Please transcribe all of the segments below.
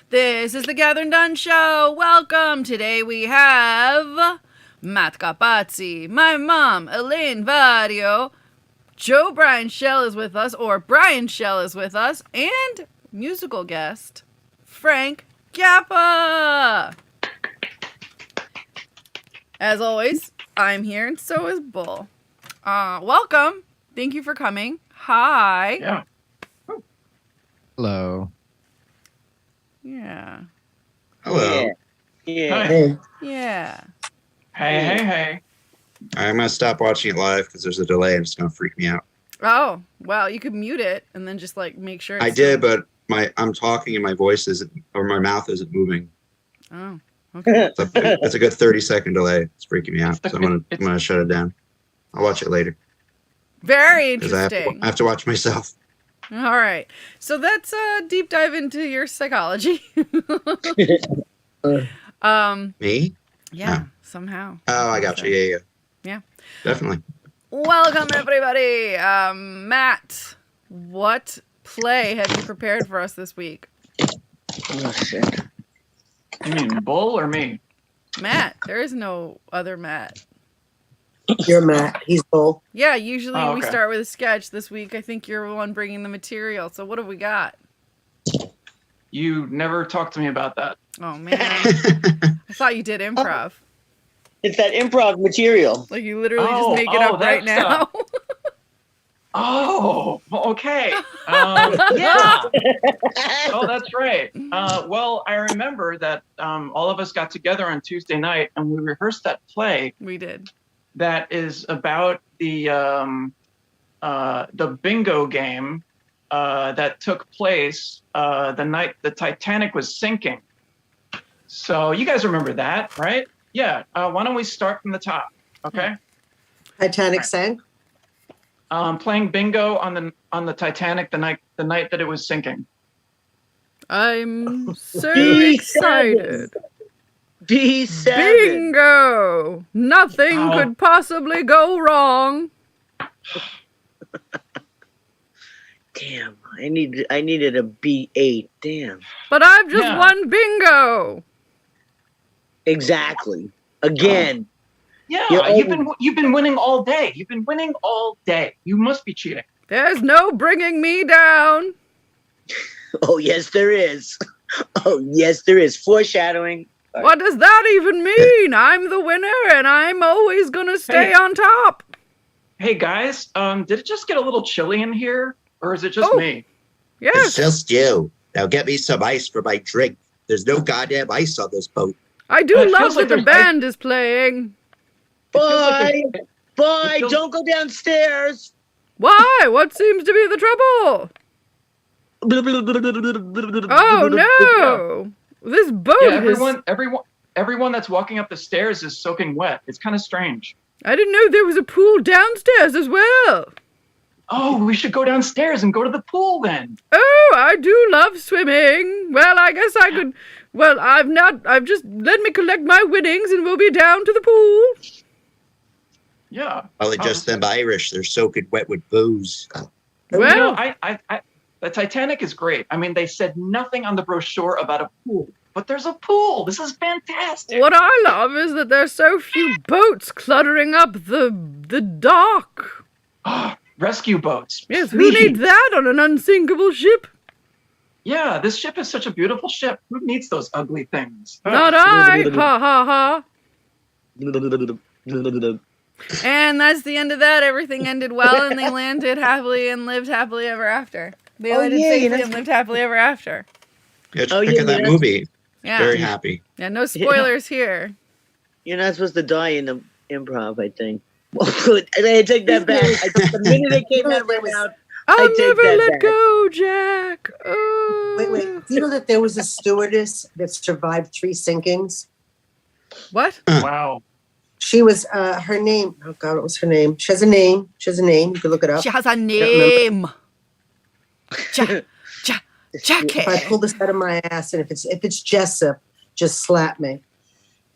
This is the Kathryn Dunn Show. Welcome. Today we have Matt Capazzi, my mom, Elaine Vario, Joe Brian Shell is with us, or Brian Shell is with us, and musical guest, Frank Kappa. As always, I'm here, and so is Bull. Welcome. Thank you for coming. Hi. Yeah. Hello. Yeah. Hello. Yeah. Hey. Yeah. Hey. I'm going to stop watching it live because there's a delay and it's going to freak me out. Oh, well, you could mute it and then just like make sure. I did, but I'm talking and my voice isn't, or my mouth isn't moving. Oh, okay. That's a good 30-second delay. It's freaking me out. So I'm gonna shut it down. I'll watch it later. Very 'Cause interesting. I have to watch myself. All right. So that's a deep dive into your psychology. Me? Yeah, Oh. somehow. Oh, I got you. Yeah. Definitely. Welcome, everybody. Matt, what play have you prepared for us this week? Oh, shit. You mean Bull or me? Matt. There is no other Matt. You're Matt. He's Bull. Yeah, usually Oh, we okay. start with a sketch. This week, I think you're the one bringing the material. So what have we got? You never talked to me about that. Oh, man. I thought you did improv. It's that improv material. Like you literally just make it up right that now. Oh, okay. Yeah. Oh, that's right. Well, I remember that all of us got together on Tuesday night and we rehearsed that play We did. that is about the bingo game that took place the night the Titanic was sinking. So you guys remember that, right? Yeah. Why don't we start from the top? Okay. Titanic sank. Playing bingo on the Titanic the night that it was sinking. I'm so B7. excited. B7. Bingo! Nothing Oh. could possibly go wrong. Damn, I needed a B8. Damn. But I've just Yeah. won bingo. Exactly. Again. Yeah, You're you've been winning all day. You've been winning all day. You must be cheating. There's no bringing me down. Oh, yes, there is. Oh, yes, there is. Foreshadowing. What does that even mean? I'm the winner and I'm always gonna stay Hey. on top. Hey guys, did it just get a little chilly in here, or is it just Oh. me? It's Yes, just you. Now get me some ice for my drink. There's no goddamn ice on this boat. I do It love feels like that the there's- band is playing. It feels like Bye. there's- Bye. feels- Don't go downstairs. Why? What seems to be the trouble? Oh no! This boat Yeah, is... everyone that's walking up the stairs is soaking wet. It's kind of strange. I didn't know there was a pool downstairs as well. Oh, we should go downstairs and go to the pool then. Oh, I do love swimming. Well, I guess I could... Well, I've just... Let me collect my winnings and we'll be down to the pool. Yeah. Well, it's just them Irish. They're soaking wet with booze. You Well, know, I the Titanic is great. I mean, they said nothing on the brochure about a pool, but there's a pool. This is fantastic. what I love is that there's so few boats cluttering up the dock. Rescue boats. Yes, who needs that on an unsinkable ship? Yeah, this ship is such a beautiful ship. Who needs those ugly things? Not I. Ha ha ha. And that's the end of that. Everything ended well, and they landed happily and lived happily ever after. They Oh, landed yeah, safely that's- and lived happily ever after. Yeah, just Oh, pick yeah, at that that's- movie. Yeah. Very happy. Yeah, no spoilers here. You're not supposed to die in the improv, I think. I take that back. The minute it came out right out, I'll take never that let back. go, Jack. Oh. Wait. Do you know that there was a stewardess that survived 3 sinkings? What? Wow. She was, her name, oh God, what was her name? She has a name. You can look it up. She has a name. Jackie. If I pull this out of my ass, and if it's Jessup, just slap me.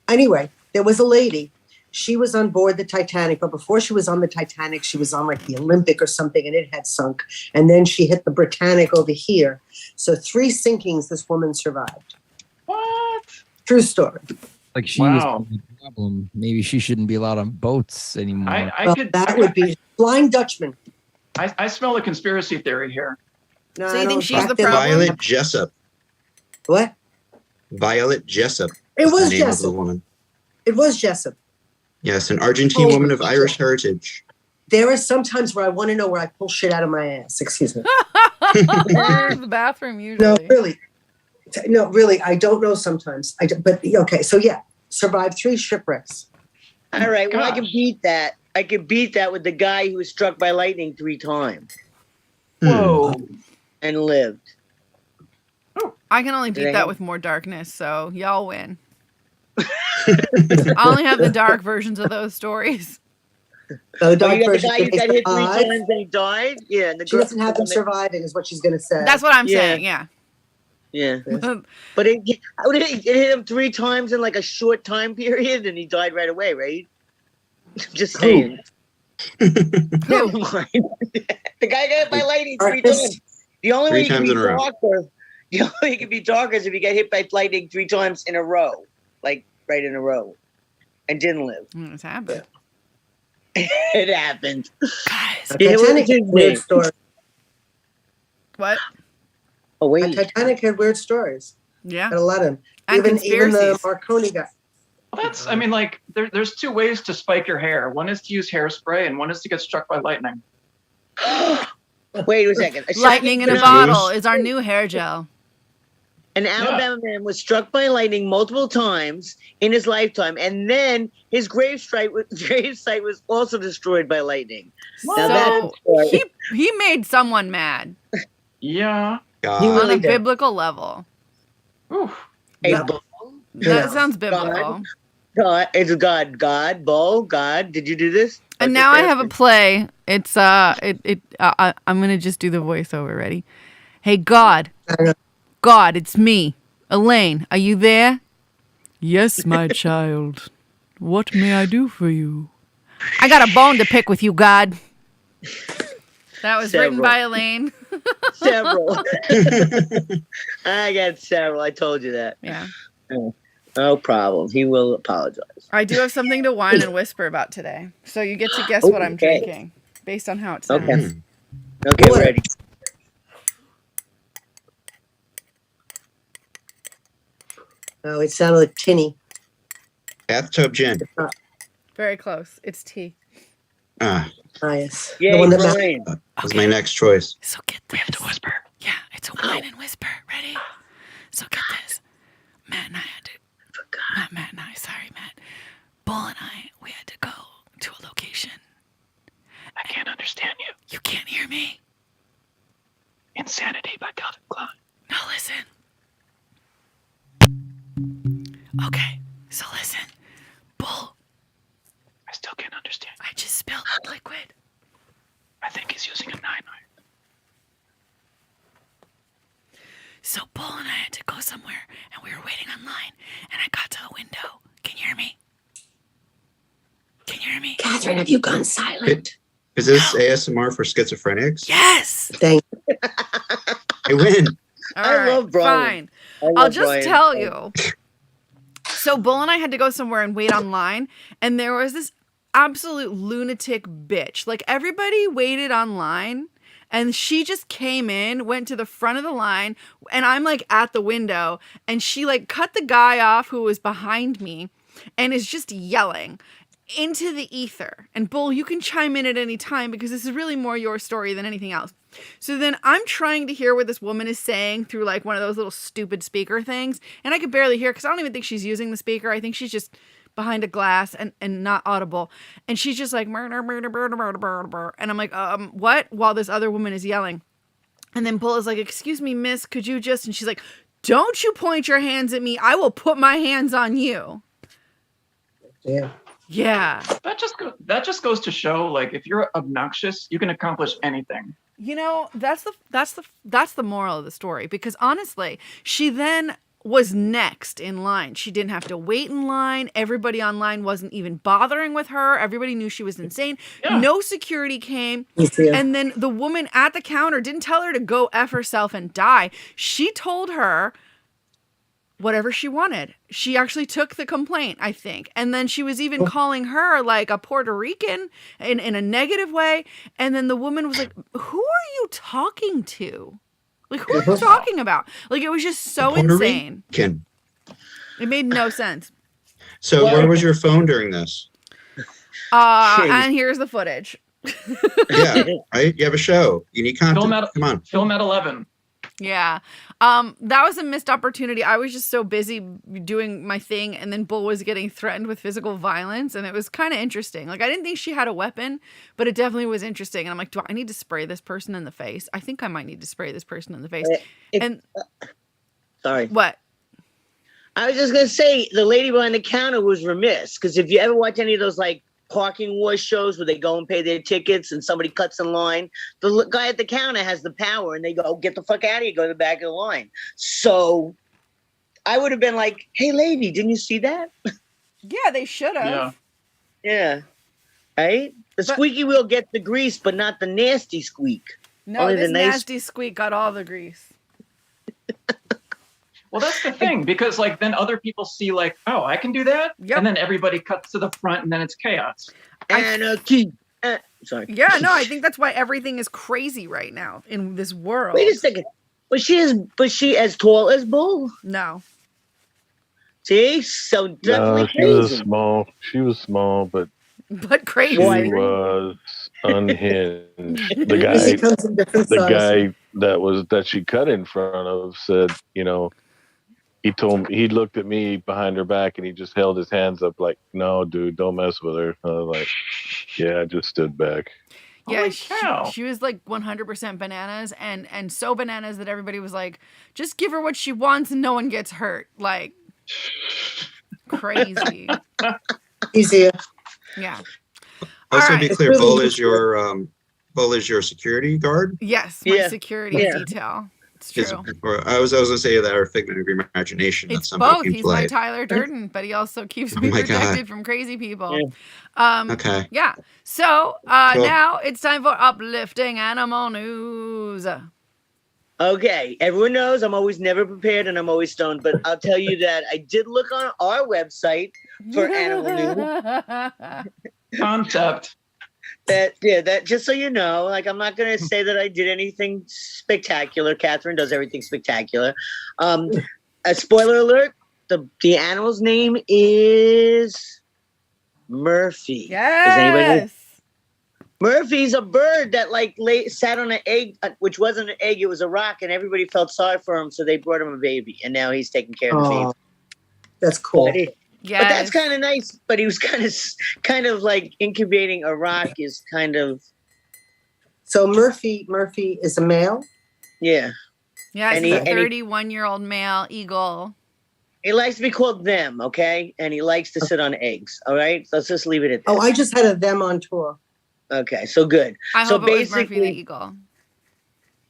Anyway, there was a lady. She was on board the Titanic, but before she was on the Titanic, she was on like the Olympic or something, and it had sunk. And then she hit the Britannic over here. So 3 sinkings this woman survived. True story. Like she Wow. was the problem. Maybe she shouldn't be allowed on boats anymore. That would be Flying Dutchman. I smell a conspiracy theory here. No, So you I think don't- she's the back then- problem? Violet Jessup. What? Violet Jessup. It is was the name of the Jessup. woman. It was Jessup. Yes, an Argentine Oh, woman of yeah. Irish heritage. There are some times where I want to know where I pull shit out of my ass. Excuse me. The bathroom No, usually. really. No, really. I don't know sometimes. But okay. So yeah, survived 3 shipwrecks. All right. Well, I can Gosh. beat that. I can beat that with the guy who was struck by lightning 3 times Whoa. and lived. I can only beat Dang. that with more darkness, so y'all win. I only have the dark versions of those stories. The Oh, dark you got the version guy who they got hit 3 survive. times and he died? Yeah. And the She girl doesn't have them surviving, is what she's going to say. That's what I'm Yeah. saying, yeah. Yeah. But it hit him 3 times in like a short time period and he died right away, right? Just saying. Never mind. The guy got hit by lightning 3 Darkness. times. The only way 3 you can times be in a row. darker, the only way you can be darker is if you get hit by lightning 3 times in a row, like right in a row, and didn't live. It's happened. It happened. Guys. Yeah, what Titanic was his had weird name? stories. What? Oh wait, Titanic had weird stories. Yeah. Had a lot of them. And Even the conspiracies. Marconi guy. Well, that's, I mean, like, there's 2 ways to spike your hair. One is to use hairspray, and one is to get struck by lightning. wait a second. Lightning in a bottle is our new hair gel. An Alabama man was struck by lightning multiple times in his lifetime, and then his gravesite was also destroyed by lightning. Now that's So a story. he made someone mad Yeah. God. He on really a did. biblical level. Oof. A Yeah. bull? That Yeah. sounds biblical. God, it's God, bull, God. Did you do this? And now I have a play. It's I'm gonna just do the voiceover. Ready? Hey God, I don't know. God, it's me, Elaine. Are you there? Yes, my child. What may I do for you? I got a bone to pick with you, God. That was written Several. by Elaine. Several. I got several. I told you that. Yeah. No problem. He will apologize. I do have something to whine and whisper about today. So you get to guess what I'm Okay. drinking based on how it sounds. Okay. Okay, What? ready. Oh, it sounded like tinny. Bathtub gin. Very close. It's tea. Ah, Nice. Yay, The one that Brian. was my next choice. So get this. We have to whisper. Yeah, it's a whine and whisper. Ready? So get this. Matt and I had to. Not Matt and I. Sorry, Matt. Bull and I. We had to go to a location. I can't understand you. You can't hear me. Insanity by Calvin Klein. Now listen. Okay. So listen. Bull. I still can't understand. I just spilled liquid. I think he's using a 9 iron. So Bull and I had to go somewhere, and we were waiting online, and I got to the window. Can you hear me? Can you hear me? Kathryn, have you gone silent? Is this ASMR for schizophrenics? Yes. Thank I win. All I right, love Brian. Fine. I I'll love just Brian. tell you. So Bull and I had to go somewhere and wait online, and there was this absolute lunatic bitch. Like everybody waited online, and she just came in, went to the front of the line, and I'm like at the window, and she like cut the guy off who was behind me, and is just yelling into the ether. And Bull, you can chime in at any time because this is really more your story than anything else. So then I'm trying to hear what this woman is saying through like one of those little stupid speaker things. And I could barely hear because I don't even think she's using the speaker. I think she's just behind a glass and not audible. And she's just like, murder, murder, murder, murder, murder, murder. And I'm like, what? While this other woman is yelling. And then Bull is like, excuse me, miss, could you just, and she's like, don't you point your hands at me. I will put my hands on you. you. Yeah. That just goes to show, like, if you're obnoxious, you can accomplish anything. You know, that's the moral of the story, because honestly, she then was next in line. She didn't have to wait in line. Everybody online wasn't even bothering with her. Everybody knew she was insane. Yeah. No security came. Yeah. And then the woman at the counter didn't tell her to go F herself and die. She told her, whatever she wanted. She actually took the complaint, I think. And then she was even calling her like a Puerto Rican in a negative way. And then the woman was like, who are you talking to? Like, who are you talking about? Like, it was just so Puerto insane. Rican. It made no sense. So where was your phone during this? And here's the footage. Yeah, right? You have a show. You need content. Come on. Film at 11. Yeah. That was a missed opportunity. I was just so busy doing my thing, and then Bull was getting threatened with physical violence, and it was kind of interesting. Like, I didn't think she had a weapon, but it definitely was interesting. And I'm like, do I need to spray this person in the face? I think I might need to spray this person in the face. Sorry. What? I was just going to say, the lady behind the counter was remiss, because if you ever watch any of those, like, parking war shows where they go and pay their tickets and somebody cuts in line, the guy at the counter has the power, and they go, get the fuck out of here, go to the back of the line. So I would have been like, hey, lady, didn't you see that? Yeah, they should have. Yeah. Right? The squeaky wheel gets the grease, but not the nasty squeak. No, Only this the nice nasty squeak got all the grease. Well, that's the thing, because like then other people see like, oh, I can do that, and then everybody cuts to the front, and then it's chaos. Anarchy. Sorry. Yeah, no, I think that's why everything is crazy right now in this world. Wait a second. Was she as tall as Bull? No. See, so definitely she was small. She was small, but crazy. She was unhinged. The guy that she cut in front of said, you know, he looked at me behind her back and he just held his hands up like, no, dude, don't mess with her. I was like, yeah, I just stood back. Yeah, she was like 100% bananas and so bananas that everybody was like, just give her what she wants and no one gets hurt. Like, crazy. Easier. Yeah. Also, to be clear, Bull is your security guard? Yes, my security detail. It's true. I was going to say that our figment of your imagination. It's both. He's my Tyler Durden, but he also keeps me protected from crazy people. Yeah. Okay. Yeah. So cool. Now it's time for uplifting animal news. Okay. Everyone knows I'm always never prepared and I'm always stoned, but I'll tell you that I did look on our website for animal news. Concept. That just so you know, like I'm not gonna say that I did anything spectacular. Kathryn does everything spectacular. A spoiler alert: the animal's name is Murphy. Yes. Murphy's a bird that sat on an egg, which wasn't an egg; it was a rock, and everybody felt sorry for him, so they brought him a baby, and now he's taking care of the baby. That's cool. Yeah, but that's kind of nice. But he was kind of like incubating a rock is kind of. So Murphy is a male. Yeah. Yeah, and he's a 31-year-old male eagle. He likes to be called them, okay, and he likes to sit on eggs. All right, so let's just leave it at that. Oh, I just had a them on tour. Okay, so good. I so hope it was Murphy the eagle.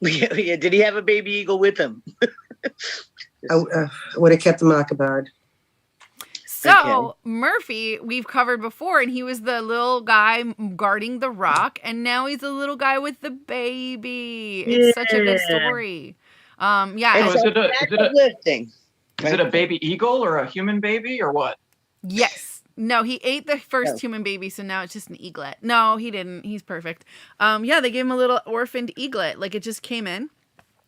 Yeah, did he have a baby eagle with him? I would have kept the mockingbird. So Murphy, we've covered before, and he was the little guy guarding the rock, and now he's the little guy with the baby. It's such a good story. Yeah. So is it a baby eagle or a human baby or what? Yes. No, he ate the first human baby, so now it's just an eaglet. No, he didn't. He's perfect. Yeah, they gave him a little orphaned eaglet. Like, it just came in.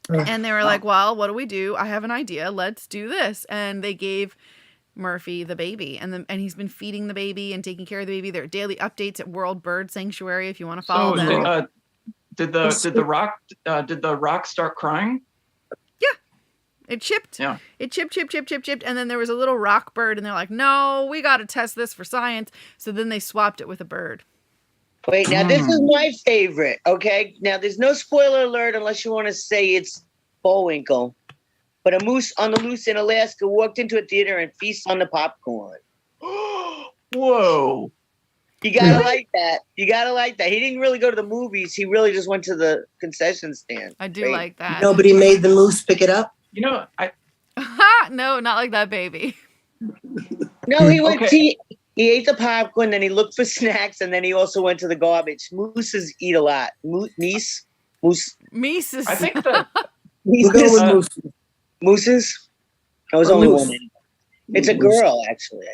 And they were like, well, what do we do? I have an idea. Let's do this. And they gave Murphy the baby, and he's been feeding the baby and taking care of the baby. There are daily updates at World Bird Sanctuary if you want to follow them. Did the rock start crying? Yeah, it chipped. Yeah, it chipped, and then there was a little rock bird, and they're like, "No, we got to test this for science." So then they swapped it with a bird. Wait, now this is my favorite. Okay, now there's no spoiler alert unless you want to say it's Bullwinkle. But a moose on the loose in Alaska walked into a theater and feasted on the popcorn. Whoa. You gotta like that. You gotta like that. He didn't really go to the movies. He really just went to the concession stand. I do like that. Nobody made the moose pick it up? You know, No, not like that baby. No, he went he ate the popcorn, then he looked for snacks, and then he also went to the garbage. Mooses eat a lot. Moose? Mises. I think that... Mooses? I was Or only moose. one. It's a girl, actually.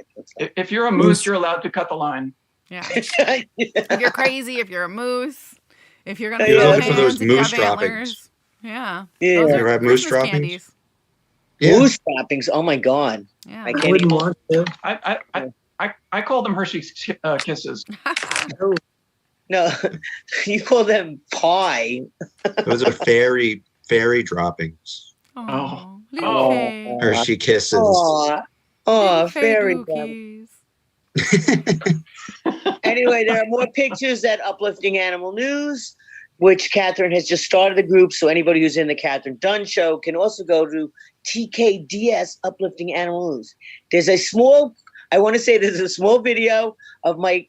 If you're a moose, you're allowed to cut the line. Yeah. If you're crazy, if you're a moose, if you're gonna You're throw looking hands, for those if you moose have droppings. antlers. Yeah. Yeah. Those You are ever have moose Christmas droppings? candies. Yeah. Moose droppings. Oh my god. Yeah. I I can't wouldn't even. want to. I call them Hershey's Kisses. Oh, No, you call them pie. Those are fairy droppings. Oh, Oh. little Oh. fay. Hershey kisses. Oh, Little fay fairy. bookies. Anyway, there are more pictures at Uplifting Animal News, which Kathryn has just started the group. So anybody who's in the Kathryn Dunn show can also go to TKDS Uplifting Animal News. There's a small video of my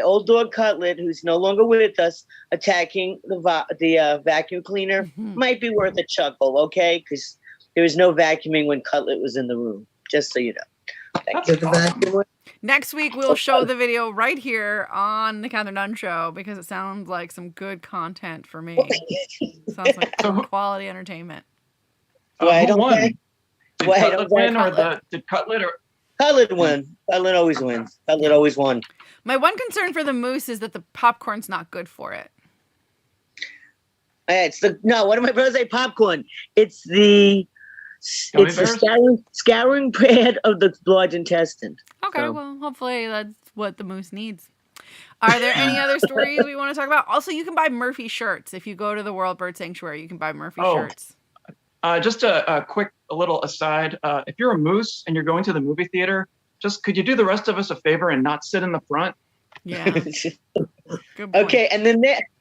old dog Cutlet, who's no longer with us, attacking the vacuum cleaner. Mhm. Might be worth a chuckle, okay? Because there was no vacuuming when Cutlet was in the room. Just so you know. Thank you. with the vacuum. Next week, we'll show the video right here on the Kathryn Dunn Show because it sounds like some good content for me. Sounds like So- good quality entertainment. Why Who don't won? they- Did why Cutlet don't they- win, or did Cutlet or? Cutlet won. Cutlet always wins. Cutlet always won. My one concern for the moose is that the popcorn's not good for it. What did my brother say? Popcorn. It's the Gummy bears? scouring pad of the large intestine. Okay, So- well, hopefully that's what the moose needs. Are there any other stories we want to talk about? Also, you can buy Murphy shirts. If you go to the World Bird Sanctuary, you can buy Murphy Oh. shirts. Just a quick little aside. If you're a moose and you're going to the movie theater, just could you do the rest of us a favor and not sit in the front? Yeah. Good point. Okay, and then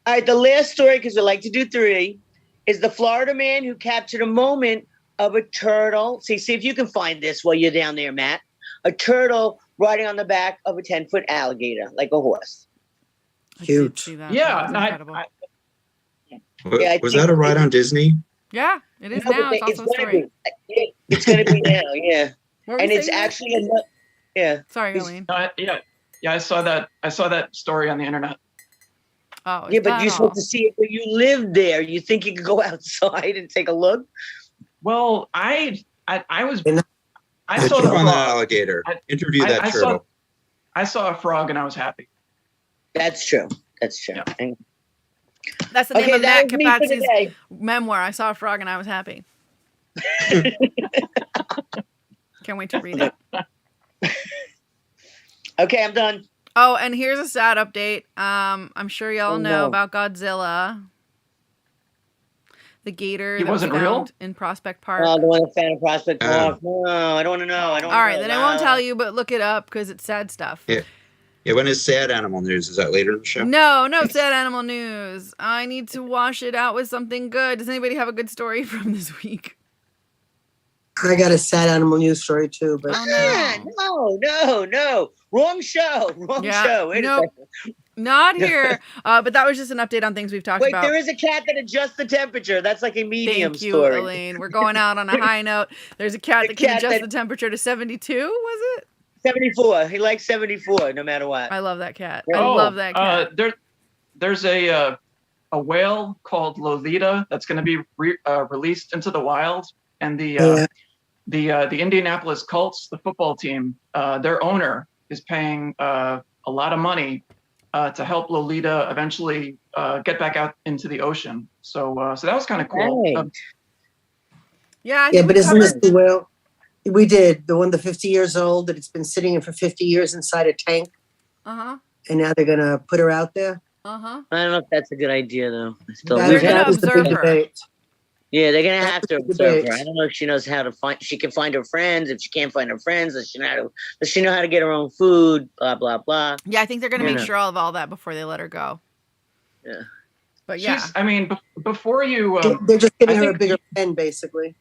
all right, the last story, because we like to do 3, is the Florida man who captured a moment of a turtle. See if you can find this while you're down there, Matt. A turtle riding on the back of a 10-foot alligator, like a horse. I did Huge. see that. Yeah, That was no, incredible. Yeah, I Was think that a ride on Disney? Yeah, it is No, now. but It's also a gonna story. be. It's going to be now, yeah. What were And we it's saying, Matt? actually yeah. Sorry, it's- Eileen. Yeah, I saw that story on the internet. Oh, Yeah, is but that you're all? supposed to see it when you live there. You think you could go outside and take a look? Well, I was You're not- I Let's saw check the on that frog. alligator. I- Interview that I turtle. saw a frog and I was happy. That's true. That's true. Yeah. And- That's the name Okay, of that Matt was me for Capazzi's today. memoir. I saw a frog and I was happy. Can't wait to read it. Okay, I'm done. Oh, and here's a sad update. I'm sure y'all Oh, know no. about Godzilla, the gator He that was wasn't real? found in Prospect Park. Oh, the one that found in Prospect Oh. Park. No, I don't want to know. I don't. All right, know. then I won't tell you, but look it up because it's sad stuff. Yeah. Yeah, when is sad animal news? Is that later in the show? No sad animal news. I need to wash it out with something good. Does anybody have a good story from this week? I got a sad animal news story too, but Oh, No. Wrong show. Wrong Yeah, show. Wait nope. a second. Not here. But that was just an update on things we've talked Wait, about. there is a cat that adjusts the temperature. That's like a medium Thank you, story. Elaine. We're going out on a high note. There's a cat The that can cat adjust that- the temperature to 72, was it? 74. He likes 74 no matter what. I love that cat. Yeah. I love that cat. There's a whale called Lolita that's going to be released into the wild, and the Indianapolis Colts, the football team, their owner is paying a lot of money to help Lolita eventually get back out into the ocean. So that was kind of cool. Right. Yeah, I yeah, think but we isn't this covered- the whale? We did the one, the 50 years old that it's been sitting in for 50 years inside a tank, Uh-huh. and now they're gonna put her out there. Uh-huh. I don't know if that's a good idea though. Still, They're we've gonna had- was the big observe her. debate. yeah, they're gonna have to observe her. debate. I don't know if she knows how to find. She can find her friends. If she can't find her friends, does she know how to get her own food? Blah blah blah. Yeah, I think they're going to Yeah. make sure of all that before they let her go. Yeah. But yeah. I mean, before you, They're just giving I her a think- bigger pen, basically.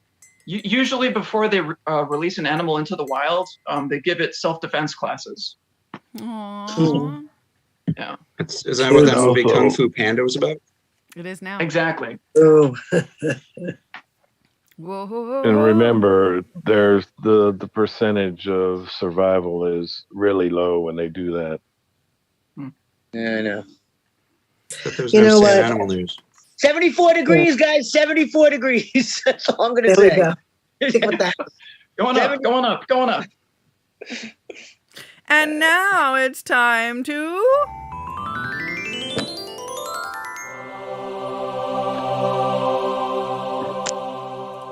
usually before they release an animal into the wild, they give it self-defense classes. Aww. Yeah, Is that what that movie Also- Kung Fu Panda was about? It is now. exactly. Oh, Whoa. And remember, there's the percentage of survival is really low when they do that. Yeah, I know. But there's You no know sad what? animal news. 74 degrees, guys. 74 degrees. That's all I'm gonna there we say. go. Stick with that. Going up, going up, going up. And now it's time to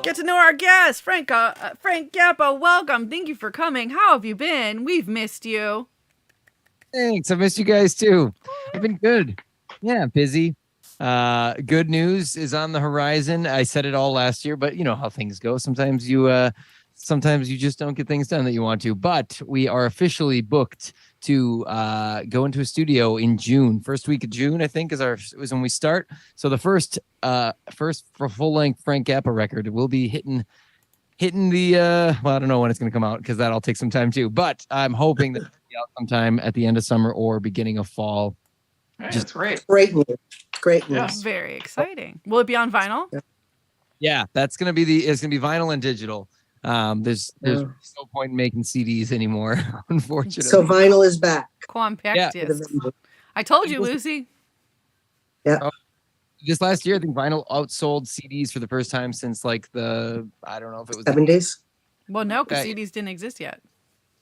get to know our guest, Frank Gappa. Welcome. Thank you for coming. How have you been? We've missed you. Thanks. I missed you guys too. I've been good. Yeah, busy. Good news is on the horizon. I said it all last year, but you know how things go. Sometimes you just don't get things done that you want to. But we are officially booked to go into a studio in June. First week of June, I think, is when we start. So the first for full length Frank Gappa record will be hitting the well, I don't know when it's going to come out because that'll take some time too. But I'm hoping that it'll be out sometime at the end of summer or beginning of fall. Hey, that's great. Great news. Great news. Yeah. Very exciting. Will it be on vinyl? Yeah, that's gonna be it's gonna be vinyl and digital. There's no point in making CDs anymore, unfortunately. So vinyl is back. Compact Yeah. disc. I told you, Lucy. Yeah. Just last year, I think vinyl outsold CDs for the first time since like I don't know if it was 70s. Well, no, because Okay. CDs didn't exist yet.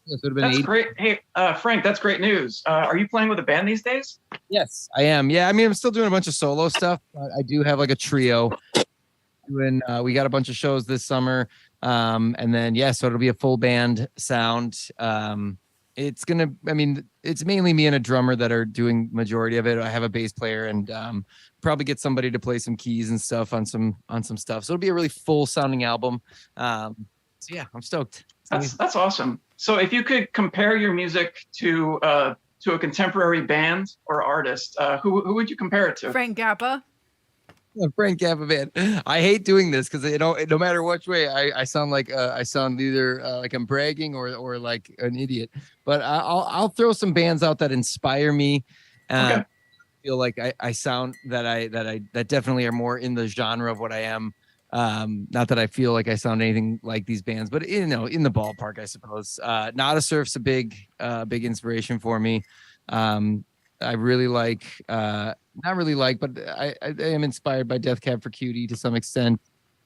It would have been That's 80. great. Hey, Frank, that's great news. Are you playing with a band these days? Yes, I am. Yeah, I mean, I'm still doing a bunch of solo stuff. But I do have like a trio. We got a bunch of shows this summer, and then so it'll be a full band sound. It's mainly me and a drummer that are doing majority of it. I have a bass player and probably get somebody to play some keys and stuff on some stuff. So it'll be a really full sounding album. So yeah, I'm stoked. That's awesome. So if you could compare your music to a contemporary band or artist, who would you compare it to? Frank Gappa. Frank Gappa band. I hate doing this because no matter which way I sound like I sound either like I'm bragging or like an idiot. But I'll throw some bands out that inspire me. Okay. Feel like I sound that definitely are more in the genre of what I am. Not that I feel like I sound anything like these bands, but in the ballpark, I suppose. Nada Surf's a big inspiration for me. I really like, not really like, but I am inspired by Death Cab for Cutie to some extent.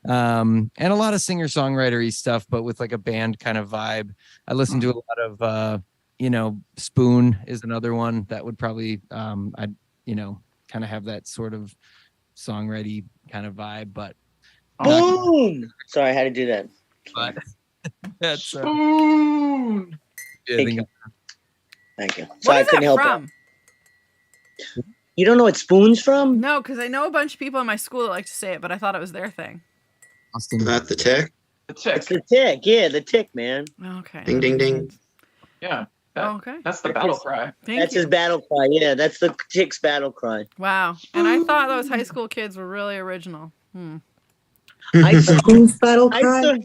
And a lot of singer-songwriter-y stuff, but with like a band kind of vibe. I listen to a lot of, Spoon is another one that would probably, kind of have that sort of songwriting kind of vibe, but. Boom! Sorry, I had to do that. But that's Spoon. Thank you. Thank you. What Sorry, I is couldn't that help from? it. You don't know what Spoon's from? No, because I know a bunch of people in my school that like to say it, but I thought it was their thing. Is that the Tick? The Tick. It's the Tick. Yeah, the Tick, man. Okay. Ding, ding, ding. Yeah. Okay. That's the battle cry. That's his battle cry. Yeah, that's the Tick's battle cry. Wow. And I thought those high school kids were really original. I saw, Who's battle I cry?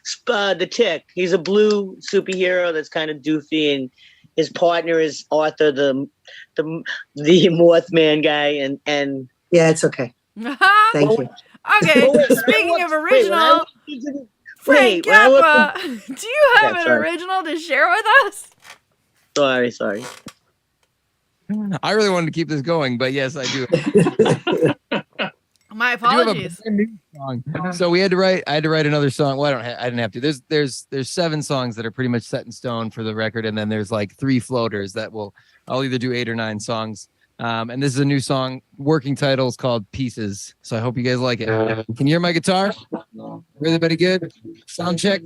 saw the Tick. He's a blue superhero that's kind of doofy, and his partner is Arthur, the Mothman guy, and Yeah, it's okay. Thank you. Okay. Wait, Speaking of when I original, looked into the- Frank when I looked Gappa, do you have Yeah, an sorry. original to share with us? Sorry. I really wanted to keep this going, but yes, I do. My I do have a apologies. brand new song. So I had to write another song. Well, I didn't have to. There's 7 songs that are pretty much set in stone for the record, and then there's like 3 floaters that I'll either do 8 or 9 songs. And this is a new song. Working title is called Pieces. So I hope you guys like it. Can you hear my guitar? Everybody good? Sound check?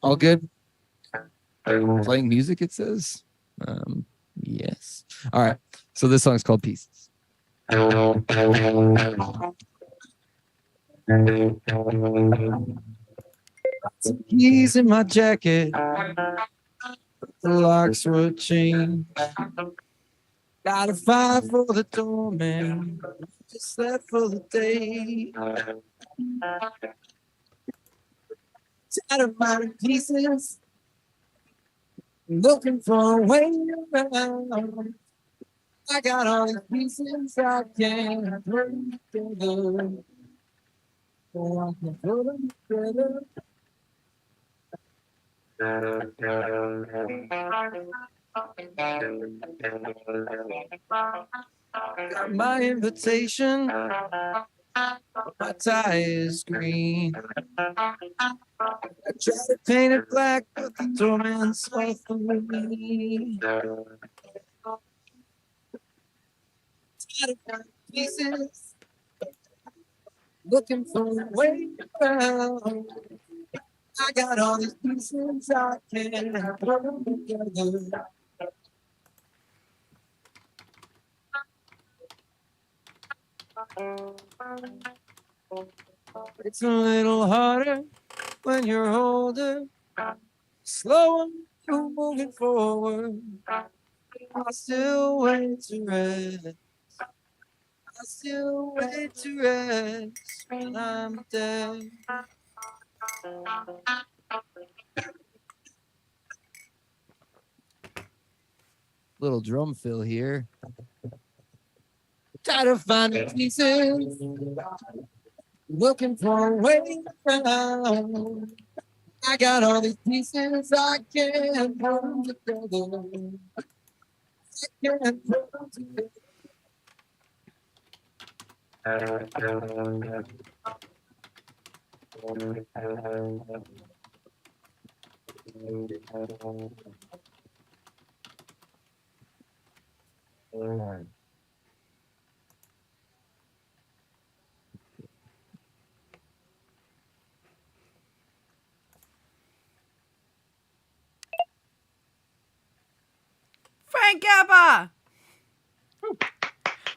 All good? Playing music, it says. Yes. All right. So this song's called Pieces. Some keys in my jacket. The locks were chained. Got a fire for the doorman. Just left for the day. Tired of my pieces. Looking for a way around. I got all these pieces I can't bring together. So I can put them together. Got my invitation. My tie is green. I Try to paint it black, but the torment's all for me. Pieces, looking for a way around. I got all these pieces I can't put them together. It's a little harder when you're older. Slower, you're moving forward. I still wait to rest. I still wait to rest when I'm dead. Little drum fill here. Try to find the pieces. Looking for a way around. I got all these pieces I can't put them together. I can't put them together. Frank Zappa!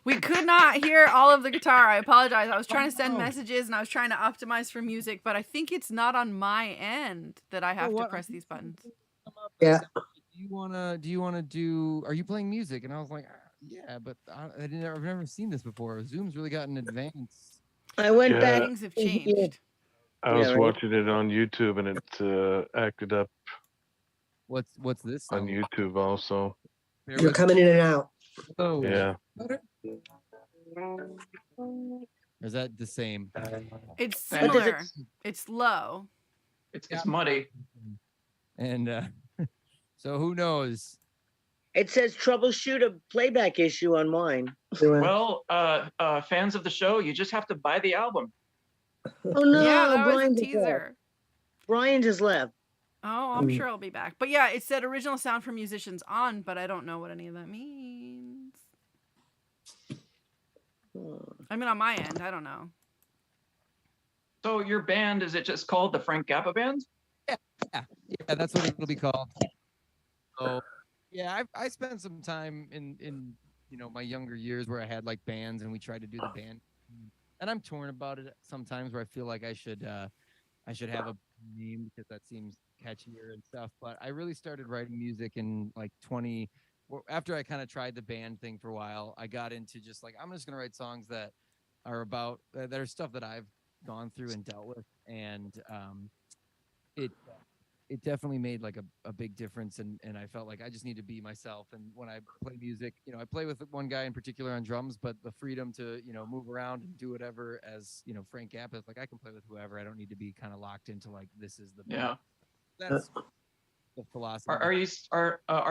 We could not hear all of the guitar. I apologize. I was trying to send messages and I was trying to optimize for music, but I think it's not on my end that I have to press these buttons. Yeah. Do you wanna do? Are you playing music? And I was like, yeah, but I've never seen this before. Zoom's really gotten advanced. I went back. Things have changed. I was watching it on YouTube and it acted up What's this on YouTube also. You're coming in and out. Oh Yeah. Or is that the same? It's similar. It's low. It's muddy. And so who knows? It says troubleshoot a playback issue on mine. Well, fans of the show, you just have to buy the album. Oh no, Yeah, that was Brian a just teaser. left. Brian just left. Oh, I'm sure I'll be back. But yeah, it said original sound for musicians on, but I don't know what any of that means. I mean, on my end, I don't know. So your band, is it just called the Frank Zappa Band? Yeah, that's what it'll be called. So yeah, I spent some time in my younger years where I had like bands and we tried to do the band, and I'm torn about it sometimes where I feel like I should have a name because that seems catchier and stuff. But I really started writing music in like after I kind of tried the band thing for a while. I got into just like, I'm just gonna write songs that are about that are stuff that I've gone through and dealt with, and it definitely made like a big difference, and I felt like I just need to be myself. And when I play music, I play with one guy in particular on drums, but the freedom to move around and do whatever, as Frank Zappa is like, I can play with whoever. I don't need to be kind of locked into like, this is the band. Yeah. That's the philosophy. Are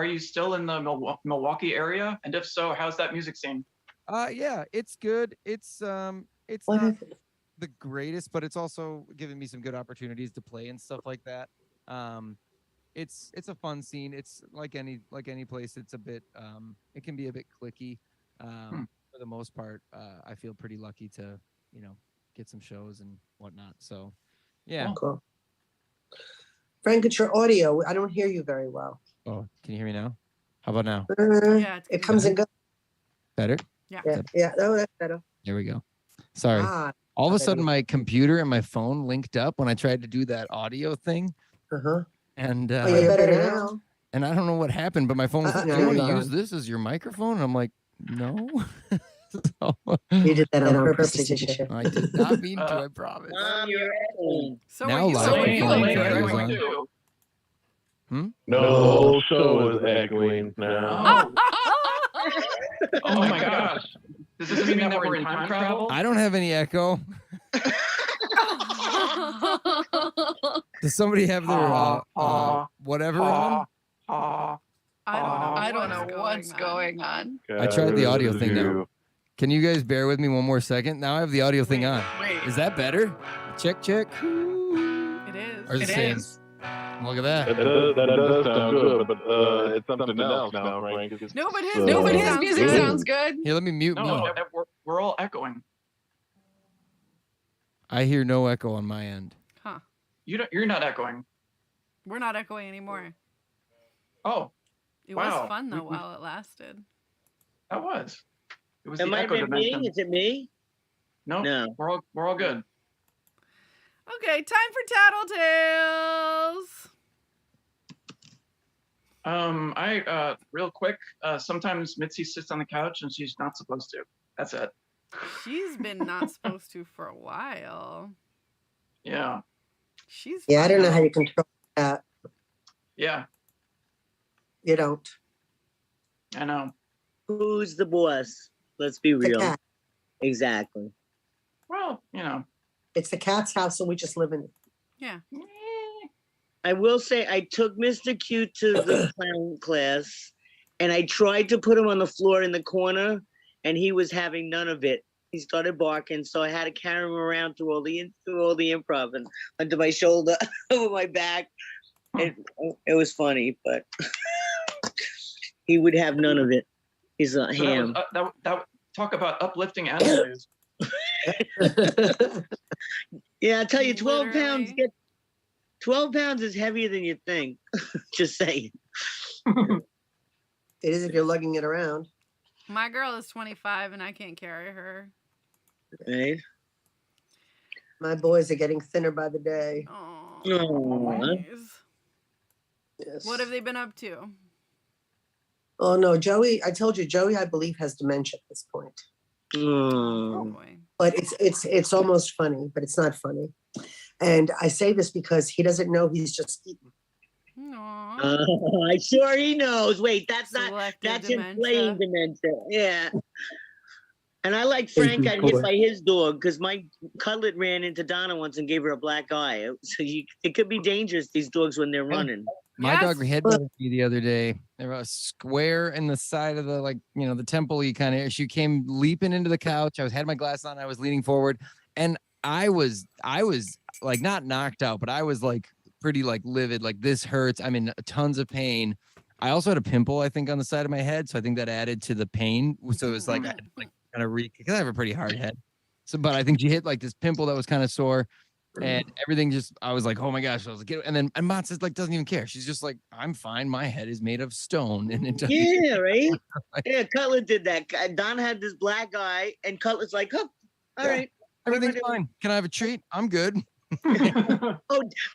you still in the Milwaukee area? And if so, how's that music scene? Yeah, it's good. It's not the greatest, but it's also given me some good opportunities to play and stuff like that. It's a fun scene. It's like any place. It's a bit it can be a bit cliquey. For the most part, I feel pretty lucky to get some shows and whatnot. So yeah. Cool. Frank, it's your audio. I don't hear you very well. Oh, can you hear me now? How about now? Yeah, it comes and goes. Better? Yeah. Yeah. Oh, that's better. There we go. Sorry. All of a sudden, my computer and my phone linked up when I tried to do that audio thing. And you're better now. And I don't know what happened, but my phone was like, "Do you want to use this as your microphone?" And I'm like, "No." You did that on purpose, did you? I did not mean to. I promise. So now No, whole show is echoing now. Oh my gosh. Does this mean that we're in time travel? I don't have any echo. Does somebody have their whatever on? I don't know what's going on. I tried the audio thing now. Can you guys bear with me one more second? Now I have the audio thing on. Wait. Is that better? Check. It is. Are the It same. is. Look at that. That does sound good, but it's something else now, Frank. No, but his No, but music his sounds sounds good. Here, let me mute me. No, we're all echoing. I hear no echo on my end. Huh. You're not echoing. We're not echoing anymore. Oh, It wow. was fun though while it lasted. that was. It was It the might have echo been me. dimension. Is it me? No, No. we're all good. Okay, time for Tattletales. I real quick. Sometimes Mitzi sits on the couch and she's not supposed to. That's it. She's been not supposed to for a while. Yeah. She's Yeah, I don't know fine. how you control that. Yeah. You don't. I know. Who's the boss? Let's be The real. cat. Exactly. Well, It's the cat's house, and we just live in it. Yeah. I will say I took Mr. Q to the clown class, and I tried to put him on the floor in the corner, and he was having none of it. He started barking, so I had to carry him around through all the improv and under my shoulder, over my back. It was funny, but he would have none of it. He's a So ham. that talk about uplifting animals. Yeah, I tell you, 12 pounds Literally. 12 pounds is heavier than you think. Just saying. It is if you're lugging it around. My girl is 25 and I can't carry her. Right? My boys are getting thinner by the day. Oh. Aw. Nice. Yes. What have they been up to? Oh no, Joey! I told you, Joey, I believe, has dementia at this point. Oh Mm. boy. But it's almost funny, but it's not funny. And I say this because he doesn't know he's just eaten. Aww. I'm sure he knows. Wait, that's Selective inflamed dementia. Yeah. And I like Thank Frank you, got hit boy. by his dog because my cutlet ran into Donna once and gave her a black eye. So it could be dangerous, these dogs, when they're running. My Yes. dog headbutted me the other day. There was a square in the side of the the temple-y kind of. She came leaping into the couch. I had my glasses on. I was leaning forward, and I was like not knocked out, but I was like pretty like livid. Like this hurts. I'm in tons of pain. I also had a pimple, I think, on the side of my head, so I think that added to the pain. So it was like I had to, like kind of because I have a pretty hard head. So, but I think she hit like this pimple that was kind of sore. And everything I was like, oh my gosh. I was like, and Mott says like, doesn't even care. She's just like, I'm fine. My head is made of stone. And it doesn't Yeah, right? Yeah, Cutlet did that. Don had this black eye, and Cutlet's like, oh, all right. everything's fine. Can I have a treat? I'm good.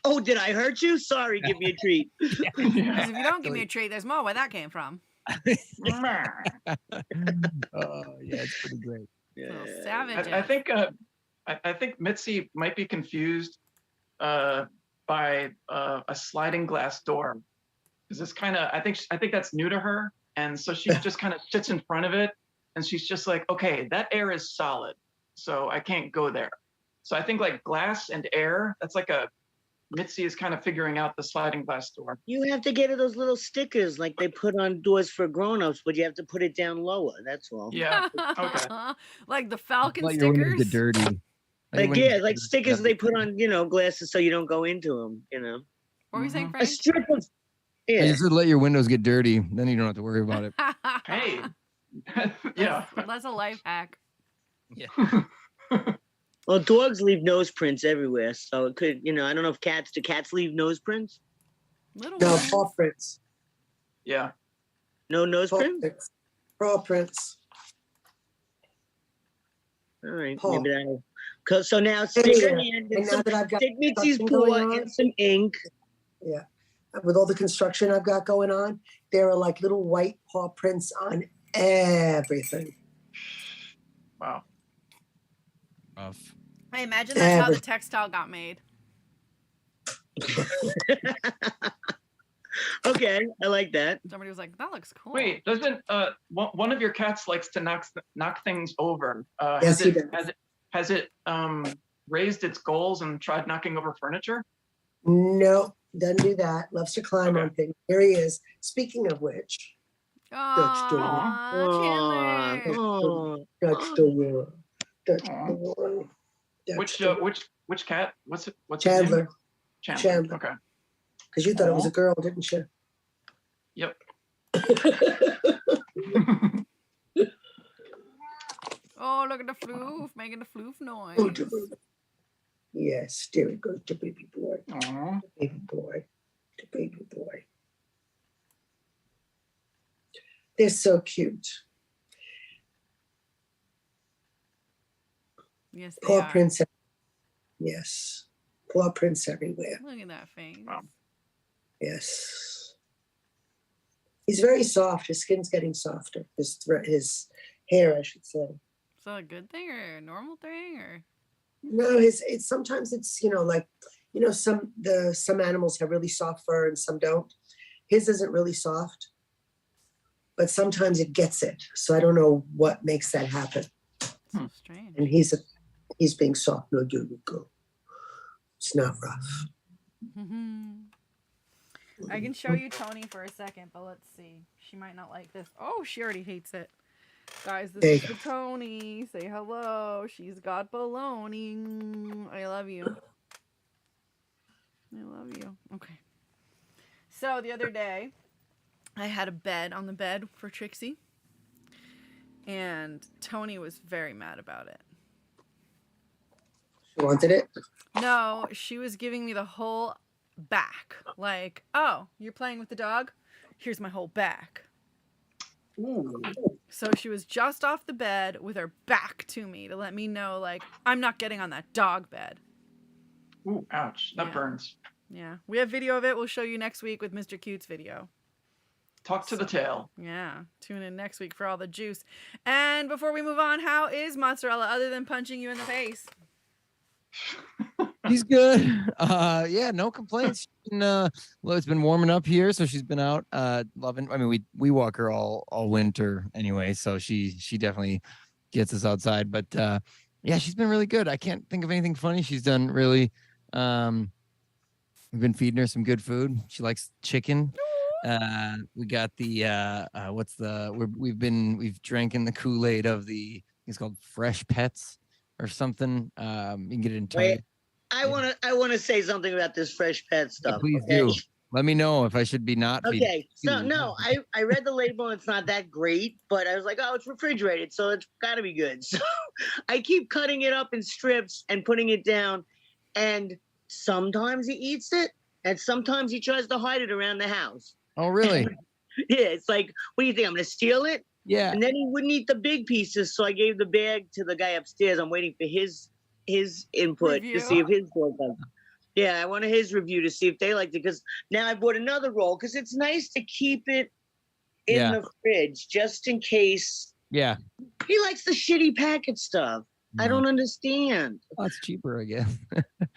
Oh, did I hurt you? Sorry, give me a treat. Because if you don't give me a treat, there's more where that came from. Oh yeah, it's pretty great. Little savage. I think Mitzi might be confused by a sliding glass door, because it's kind of I think that's new to her, and so she just kind of sits in front of it, and she's just like, okay, that air is solid, so I can't go there. So I think like glass and air, that's like Mitzi is kind of figuring out the sliding glass door. You have to get her those little stickers like they put on doors for grown-ups, but you have to put it down lower. That's all. Yeah. Okay. Like the Falcon Like your windows stickers. are dirty. Like stickers they put on, glasses so you don't go into them, What were you saying, A Frank? strip of, I yeah. just let your windows get dirty. Then you don't have to worry about it. Hey. Yeah. That's a life hack. Yeah. Well, dogs leave nose prints everywhere, so it could, I don't know if do cats leave nose prints? Little No, ones. paw prints. Yeah. No nose Paw prints? prints. Paw prints. All right, Paw. maybe that'll. So now stick your Anyway, hand and in now that I've got stick Mitzi's construction paw going on- in some ink. Yeah. With all the construction I've got going on, there are like little white paw prints on everything. Wow. Rough. Hey, imagine that's how the textile got made. Okay, I like that. Somebody was like, that looks cool. Wait, doesn't one of your cats likes to knock things over? Yes, he does. Has it raised its goals and tried knocking over furniture? No, doesn't do that. Loves to climb on things. Here he is. Speaking of which, Aw, Chandler. Oh, that's the one. That's the one. That's Which the one. which cat? What's Chandler. Chandler. Okay. Because you thought it was a girl, didn't you? Yep. Oh, look at the floof, making the floof noise. Oh, yes, there it goes, the baby boy. Aww. The baby boy. The baby boy. They're so cute. Yes, they Poor are. Prince. Yes. Poor Prince everywhere. Look at that face. Wow. Yes. He's very soft. His skin's getting softer. His hair, I should say. Is that a good thing or a normal thing or? No, it's sometimes it's some animals have really soft fur and some don't. His isn't really soft, but sometimes it gets it. So I don't know what makes that happen. So strange. And he's being soft. No, do go. It's not rough. I can show you Tony for a second, but let's see. She might not like this. Oh, she already hates it. Guys, this is for Tony. Say hello. She's got baloney. I love you. I love you. Okay. So the other day, I had a bed on the bed for Trixie. And Tony was very mad about it. She wanted it? No, she was giving me the whole back. Like, oh, you're playing with the dog? Here's my whole back. Ooh. So she was just off the bed with her back to me to let me know, like, I'm not getting on that dog bed. Ooh, ouch. That burns. Yeah. We have video of it. We'll show you next week with Mr. Cute's video. Talk to the tail. Yeah. Tune in next week for all the juice. And before we move on, how is Mozzarella other than punching you in the face? He's good. Yeah, no complaints. It's been warming up here, so she's been out loving. I mean, we walk her all winter anyway, so she definitely gets us outside. But yeah, she's been really good. I can't think of anything funny she's done really. We've been feeding her some good food. She likes chicken. We got the we've drank in the Kool-Aid of it's called Fresh Pets or something. You can get it in Target. I want to say something about this Fresh Pet stuff. Yeah, please okay? do. Let me know if I should be not. Okay. No. I read the label and it's not that great, but I was like, oh, it's refrigerated, so it's got to be good. So I keep cutting it up in strips and putting it down, and sometimes he eats it, and sometimes he tries to hide it around the house. Oh, really? Yeah. It's like, what do you think? I'm going to steal it? Yeah. And then he wouldn't eat the big pieces, so I gave the bag to the guy upstairs. I'm waiting for his input to see if his board does. Yeah, I wanted his review to see if they liked it, because now I bought another roll because it's nice to keep it in the fridge just in case. Yeah. He likes the shitty packet stuff. I don't understand. Oh, it's cheaper, I guess.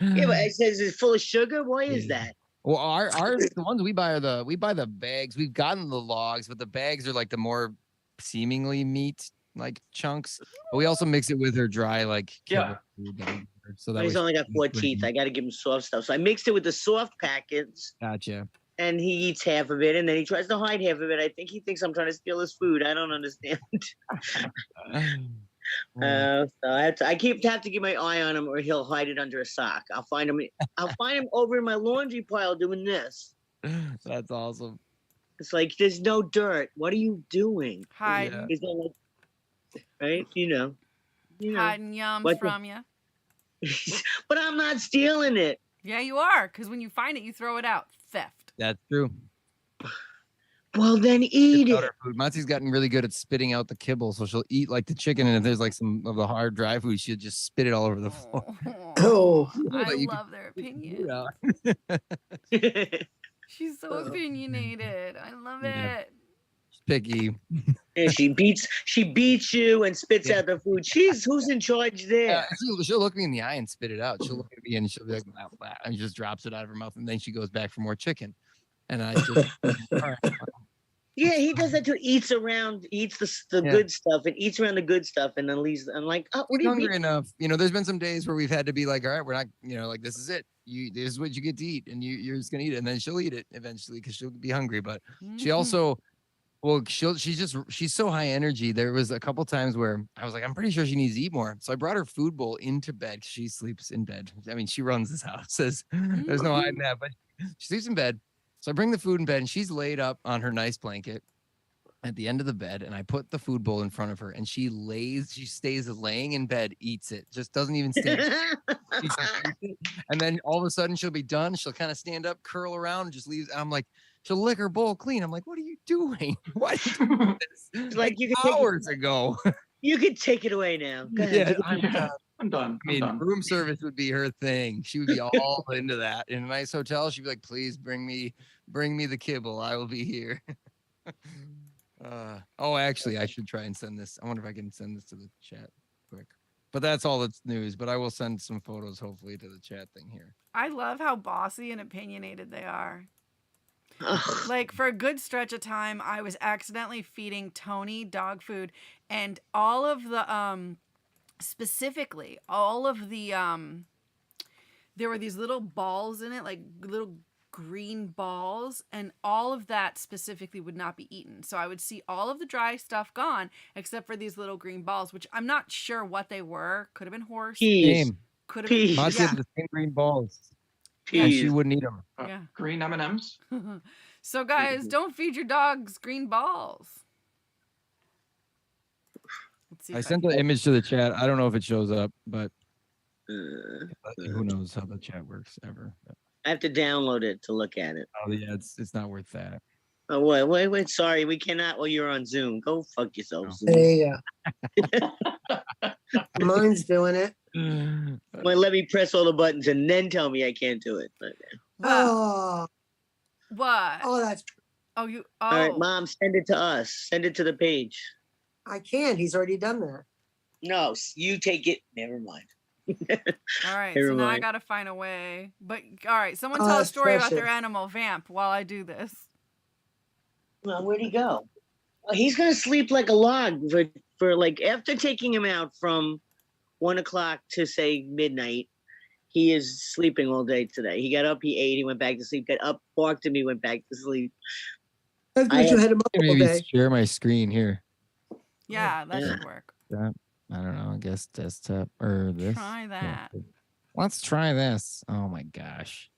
Yeah, but it says it's full of sugar. Why is that? Well, our the ones we buy are the bags. We've gotten the logs, but the bags are like the more seemingly meat like chunks. But we also mix it with her dry food. So that he's only got 4 teeth. I got to give him soft stuff. So I mixed it with the soft packets. Gotcha. And he eats half of it, and then he tries to hide half of it. I think he thinks I'm trying to steal his food. I don't understand. So I have to keep my eye on him, or he'll hide it under a sock. I'll find him over in my laundry pile doing this. That's awesome. It's like there's no dirt. What are you doing? Hiding. Right? You know. Hiding yums from you. But I'm not stealing it. Yeah, you are. Because when you find it, you throw it out. Theft. That's true. Well, then eat it. Monty's gotten really good at spitting out the kibble, so she'll eat like the chicken, and if there's like some of the hard dry food, she'll just spit it all over the floor. Oh, I love their opinion. She's so opinionated. I love it. She's picky. Yeah, she beats you and spits out the food. Who's in charge there? She'll look me in the eye and spit it out. She'll look at me and she'll be like, blah, blah, and just drops it out of her mouth, and then she goes back for more chicken. And I just, all right. Yeah, he does that too. Eats the good stuff and eats around the good stuff, and then leaves. I'm like, oh, what are you hungry enough? There's been some days where we've had to be like, all right, we're not, like this is it. This is what you get to eat, and you're just gonna eat it, and then she'll eat it eventually because she'll be hungry. But she also, Well, she's so high energy. There was a couple times where I was like, I'm pretty sure she needs to eat more. So I brought her food bowl into bed. She sleeps in bed. I mean, she runs this house. There's no hiding that, but she sleeps in bed. So I bring the food in bed and she's laid up on her nice blanket at the end of the bed, and I put the food bowl in front of her, and she stays laying in bed, eats it, just doesn't even stand. And then all of a sudden she'll be done. She'll kind of stand up, curl around, and just leaves. I'm like, she'll lick her bowl clean. I'm like, what are you doing? Why did you do this? Like you could hours ago. You could take it away now. Go ahead. Yeah, I'm done. I mean, room service would be her thing. She would be all into that. In a nice hotel, she'd be like, please bring me the kibble. I will be here. Actually, I should try and send this. I wonder if I can send this to the chat quick. But that's all that's news. But I will send some photos, hopefully, to the chat thing here. I love how bossy and opinionated they are. Like, for a good stretch of time, I was accidentally feeding Tony dog food, and all of the, specifically, all of the, there were these little balls in it, like little green balls, and all of that specifically would not be eaten. So I would see all of the dry stuff gone except for these little green balls, which I'm not sure what they were. Could have been horse. Could have been the same green balls. And she wouldn't eat them. Yeah. Green M&Ms. So guys, don't feed your dogs green balls. Let's see. I sent the image to the chat. I don't know if it shows up, but who knows how the chat works ever. I have to download it to look at it. Oh yeah, it's not worth that. Oh wait! Sorry, we cannot. Well, you're on Zoom. Go fuck yourself. Zoom. There you go. Mine's doing it. Well, let me press all the buttons and then tell me I can't do it. But, Oh, what? oh, that's. Oh, you. All right, Mom, send it to us. Send it to the page. I can't. He's already done that. No, you take it. Never mind. All right, Never so now I mind. gotta find a way. But all right, someone Oh, tell a that's story about their precious. animal Vamp while I do this. Well, where'd he go? Well, he's gonna sleep like a log for like after taking him out from 1 o'clock to say midnight. He is sleeping all day today. He got up, he ate, he went back to sleep. Got up, barked at me, went back to sleep. That's because you had him up all Maybe day. share my screen here. Yeah, that should work. I don't know. I guess desktop or this. Try that. Yeah. Let's try this. Oh my gosh.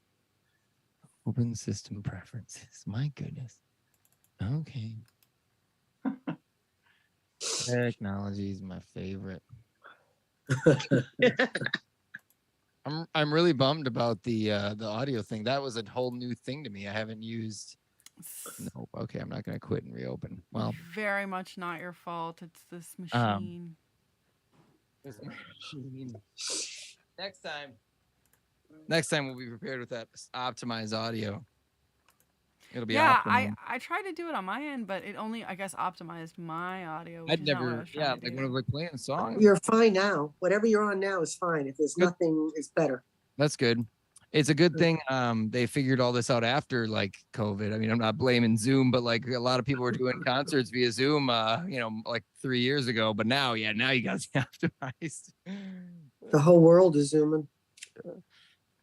Open system preferences. My goodness. Okay. Technology is my favorite. I'm really bummed about the audio thing. That was a whole new thing to me. I haven't used. No. Okay, I'm not gonna quit and reopen. Well, very much not your fault. It's this machine. Next time we'll be prepared with that optimized audio. It'll be I tried to do it on my end, but it only, I guess, optimized my audio. I'd never, like when I was playing a song. You're fine now. Whatever you're on now is fine. If there's nothing, it's better. That's good. It's a good thing they figured all this out after like COVID. I mean, I'm not blaming Zoom, but like a lot of people were doing concerts via Zoom, like 3 years ago. But now you guys optimized. The whole world is zooming.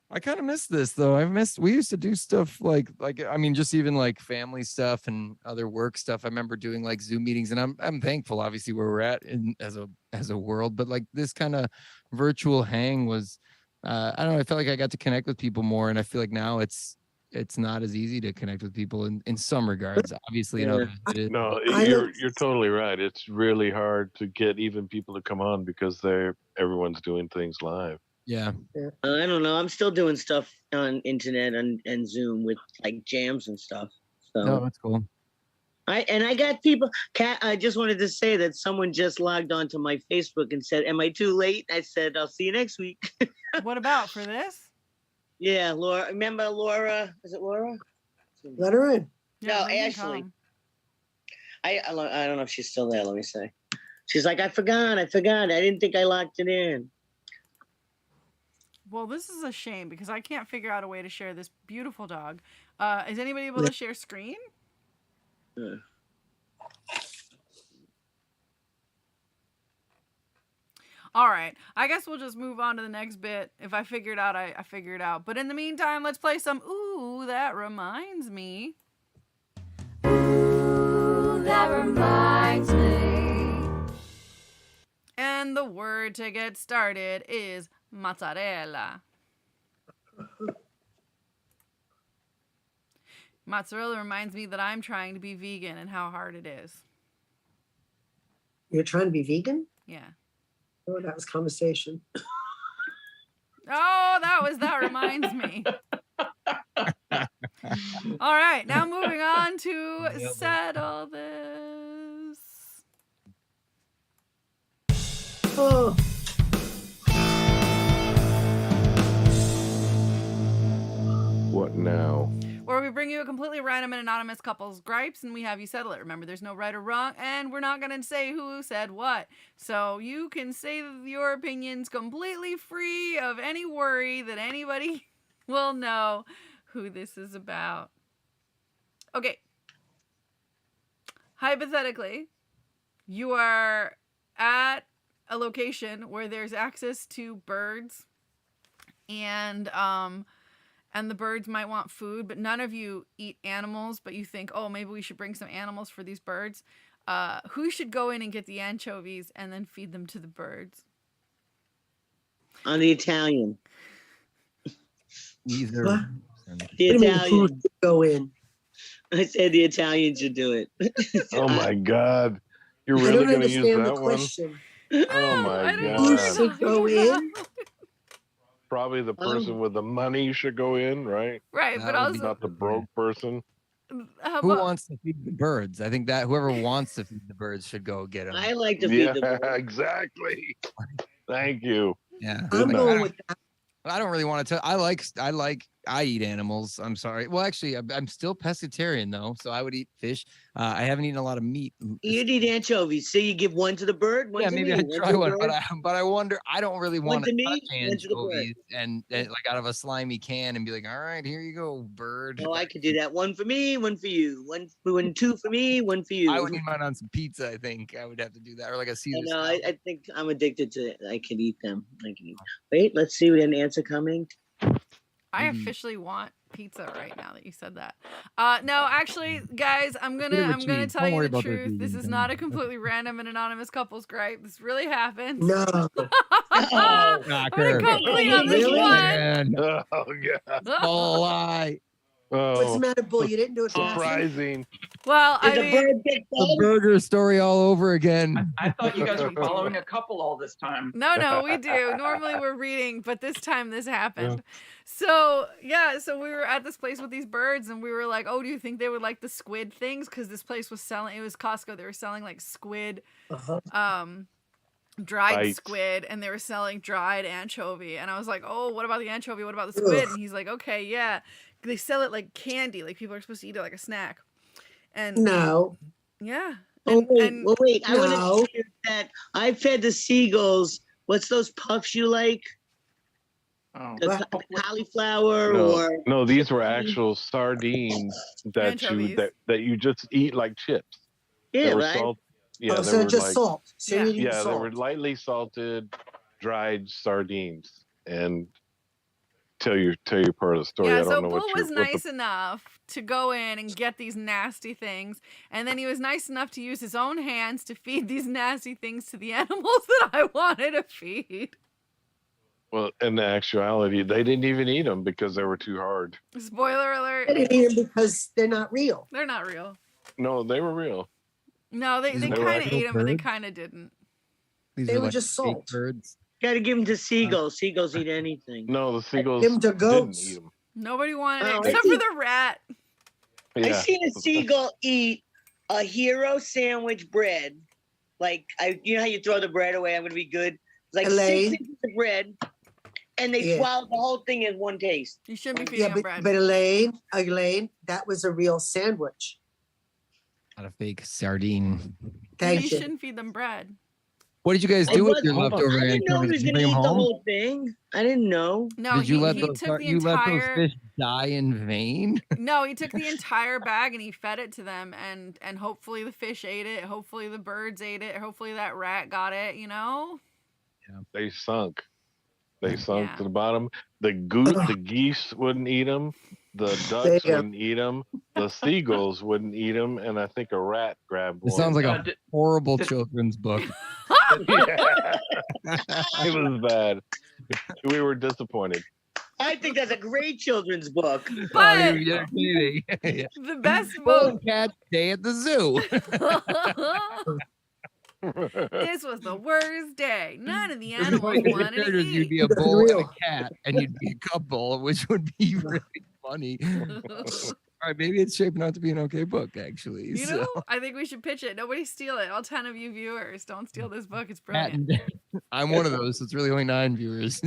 I kind of miss this though. We used to do stuff like I mean, just even like family stuff and other work stuff. I remember doing like Zoom meetings, and I'm thankful, obviously, where we're at as a world. But like this kind of virtual hang was. I don't know. I felt like I got to connect with people more, and I feel like now it's not as easy to connect with people in some regards. Obviously, No, you're totally right. It's really hard to get even people to come on because everyone's doing things live. Yeah. I don't know. I'm still doing stuff on internet and Zoom with like jams and stuff. So no, that's cool. I got people. I just wanted to say that someone just logged onto my Facebook and said, "Am I too late?" I said, "I'll see you next week." What about for this? Yeah, Laura. Remember Laura? Is it Laura? Let her in. No, Ashley. I don't know if she's still there. Let me see. She's like, I forgot. I didn't think I locked it in. Well, this is a shame because I can't figure out a way to share this beautiful dog. Is anybody able to share screen? All right. I guess we'll just move on to the next bit. If I figure it out, I figure it out. But in the meantime, let's play some Ooh, That Reminds Me. Ooh, that reminds me. And the word to get started is mozzarella. Mozzarella reminds me that I'm trying to be vegan and how hard it is. You're trying to be vegan? Yeah. Oh, that was conversation. Oh, that reminds me. All right, now moving on to settle this. Oh. What now? Where we bring you a completely random and anonymous couple's gripes and we have you settle it. Remember, there's no right or wrong, and we're not going to say who said what. So you can say your opinions completely free of any worry that anybody will know who this is about. Okay. Hypothetically, you are at a location where there's access to birds and the birds might want food, but none of you eat animals, but you think, oh, maybe we should bring some animals for these birds. Who should go in and get the anchovies and then feed them to the birds? On the Italian. Either. The Italian. Go in. I said the Italian should do it. Oh my God. You're really going to use that one? Question. Oh my Who God. should go in? Probably the person with the money should go in, right? Right, but also Not the broke person. Who wants to feed the birds? I think that whoever wants to feed the birds should go get them. I like to feed the birds. Exactly. Thank you. Yeah. I'm going with that. I don't really want to. I eat animals. I'm sorry. Well, actually, I'm still pescatarian though, so I would eat fish. I haven't eaten a lot of meat. You'd eat anchovies. So you give one to the bird, one Yeah, to maybe me, I'd try to one, the but I wonder. I don't really One want to to me, touch one to the bird. anchovies and like out of a slimy can and be like, all right, here you go, bird. Oh, I could do that. One for me, one for you. One, two for me, one for you. I would eat mine on some pizza. I think I would have to do that, or like a Caesar. No, I think I'm addicted to it. I can eat them. Wait, let's see. We got an answer coming. I officially want pizza right now that you said that. No, actually, guys, I'm gonna tell you the truth. This is not a completely random and anonymous couple's gripe. This really happened. No. I'm gonna come clean on this Really? one. Oh God. Oh, lie. What's the Oh, matter, bull? You didn't do it fast. surprising. Well, I Did the mean, bird get The fed? burger story all over again. I thought you guys were following a couple all this time. no, we do. Normally we're reading, but this time this happened. So we were at this place with these birds, and we were like, "Oh, do you think they would like the squid things?" Because this place was selling. It was Costco. They were selling like squid, dried Bites. squid, and they were selling dried anchovy. And I was like, "Oh, what about the anchovy? What about the squid?" And he's like, "Okay, yeah." They sell it like candy. Like people are supposed to eat it like a snack. And No. yeah. Oh, And wait. I want No. to share that. I fed the seagulls. What's those puffs you like? Oh. The cauliflower or No, these were actual sardines that Anchovies. you just eat like chips. yeah, They were right. salt. Yeah, Oh, they so were just like, salt. So Yeah. you need yeah, salt. they were lightly salted, dried sardines. And tell you part of the story. I yeah, don't so know Bull what was what the nice enough to go in and get these nasty things, and then he was nice enough to use his own hands to feed these nasty things to the animals that I wanted to feed. Well, in the actuality, they didn't even eat them because they were too hard. Spoiler I alert. didn't eat them because they're not real. They're not real. No, they were real. No, they These were kind of actual ate them, but they birds? kind of didn't. These They are were like just fake salt. birds. Got to give them to seagulls. Seagulls eat anything. No, the seagulls Give 'em to didn't goats. eat them. Nobody wanted Oh, it I except for think- the rat. Yeah. I seen a seagull eat a hero sandwich bread. Like you know how you throw the bread away. I'm gonna be good. Like Elaine? 6 pieces of bread, and they Yeah. swallowed the whole thing in one taste. You shouldn't be feeding Yeah, them bread. but Elaine, that was a real sandwich. Not a fake sardine. Thank you you. shouldn't feed them bread. What did you guys do with your I leftover didn't know he anchovies? was Did you gonna bring eat them the home? whole thing. I didn't know. No, Did you let he those took the you let those entire. fish die in vain? No, he took the entire bag and he fed it to them, and hopefully the fish ate it. Hopefully the birds ate it. Hopefully that rat got it. You know. They sunk. They sunk Yeah. to the bottom. The geese wouldn't eat them. The ducks wouldn't eat them. The seagulls wouldn't eat them, and I think a rat grabbed one. It sounds like a horrible children's book. Yeah. It was bad. We were disappointed. I think that's a great children's book. But you're kidding. the best Bull book. Cat Day at the Zoo. This was the worst day. None of the animals wanted to You'd eat. be a bull and a cat, and you'd be a couple, which would be really funny. All right, maybe it's shaping out to be an okay book, actually. You know, I think we should pitch it. Nobody steal it. All 10 of you viewers, don't steal this book. It's brilliant. I'm one of those, so it's really only 9 viewers.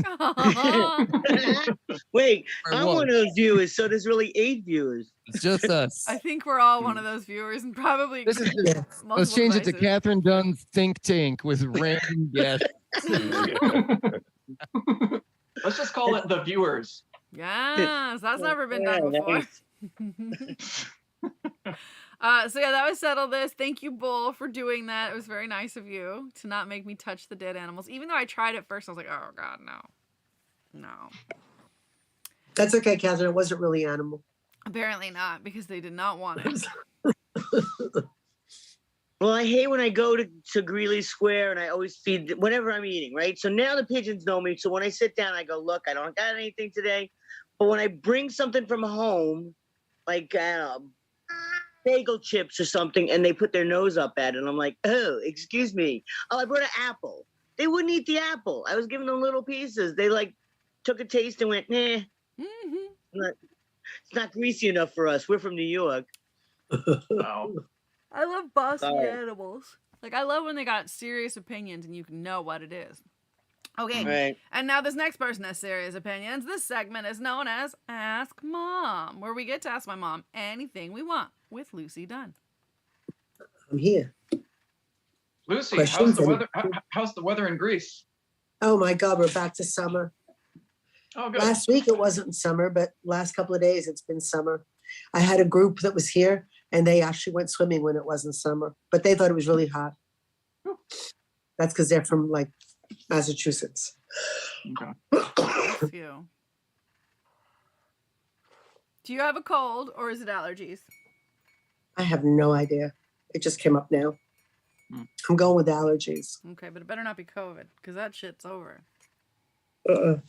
Wait, I'm one of those viewers, so there's really 8 viewers. It's just us. I think we're all one of those viewers, and probably Let's change it to Kathryn Dunn Think Tank with random guests. Let's just call it the viewers. Yes, that's never been done before. So yeah, that was Settle This. Thank you, Bull, for doing that. It was very nice of you to not make me touch the dead animals. Even though I tried it first, I was like, oh God, no. That's okay, Kathryn. It wasn't really animal. Apparently not, because they did not want it. Well, I hate when I go to Greeley Square and I always feed whenever I'm eating, right? So now the pigeons know me. So when I sit down, I go, look, I don't got anything today. But when I bring something from home, like bagel chips or something, and they put their nose up at it, and I'm like, oh, excuse me. Oh, I brought an apple. They wouldn't eat the apple. I was giving them little pieces. They like took a taste and went, nah. Mm-hmm. It's not greasy enough for us. We're from New York. Oh. I love bossy animals. Like, I love when they got serious opinions and you can know what it is. Okay, right. And now this next person has serious opinions. This segment is known as Ask Mom, where we get to ask my mom anything we want with Lucy Dunn. I'm here. Lucy, Questions? how's the weather in Greece? Oh my God, we're back to summer. Oh, good. Last week it wasn't summer, but last couple of days it's been summer. I had a group that was here, and they actually went swimming when it wasn't summer, but they thought it was really hot. That's because they're from like Massachusetts. Okay. Bless you. Do you have a cold or is it allergies? I have no idea. It just came up now. I'm going with allergies. Okay, but it better not be COVID because that shit's over. I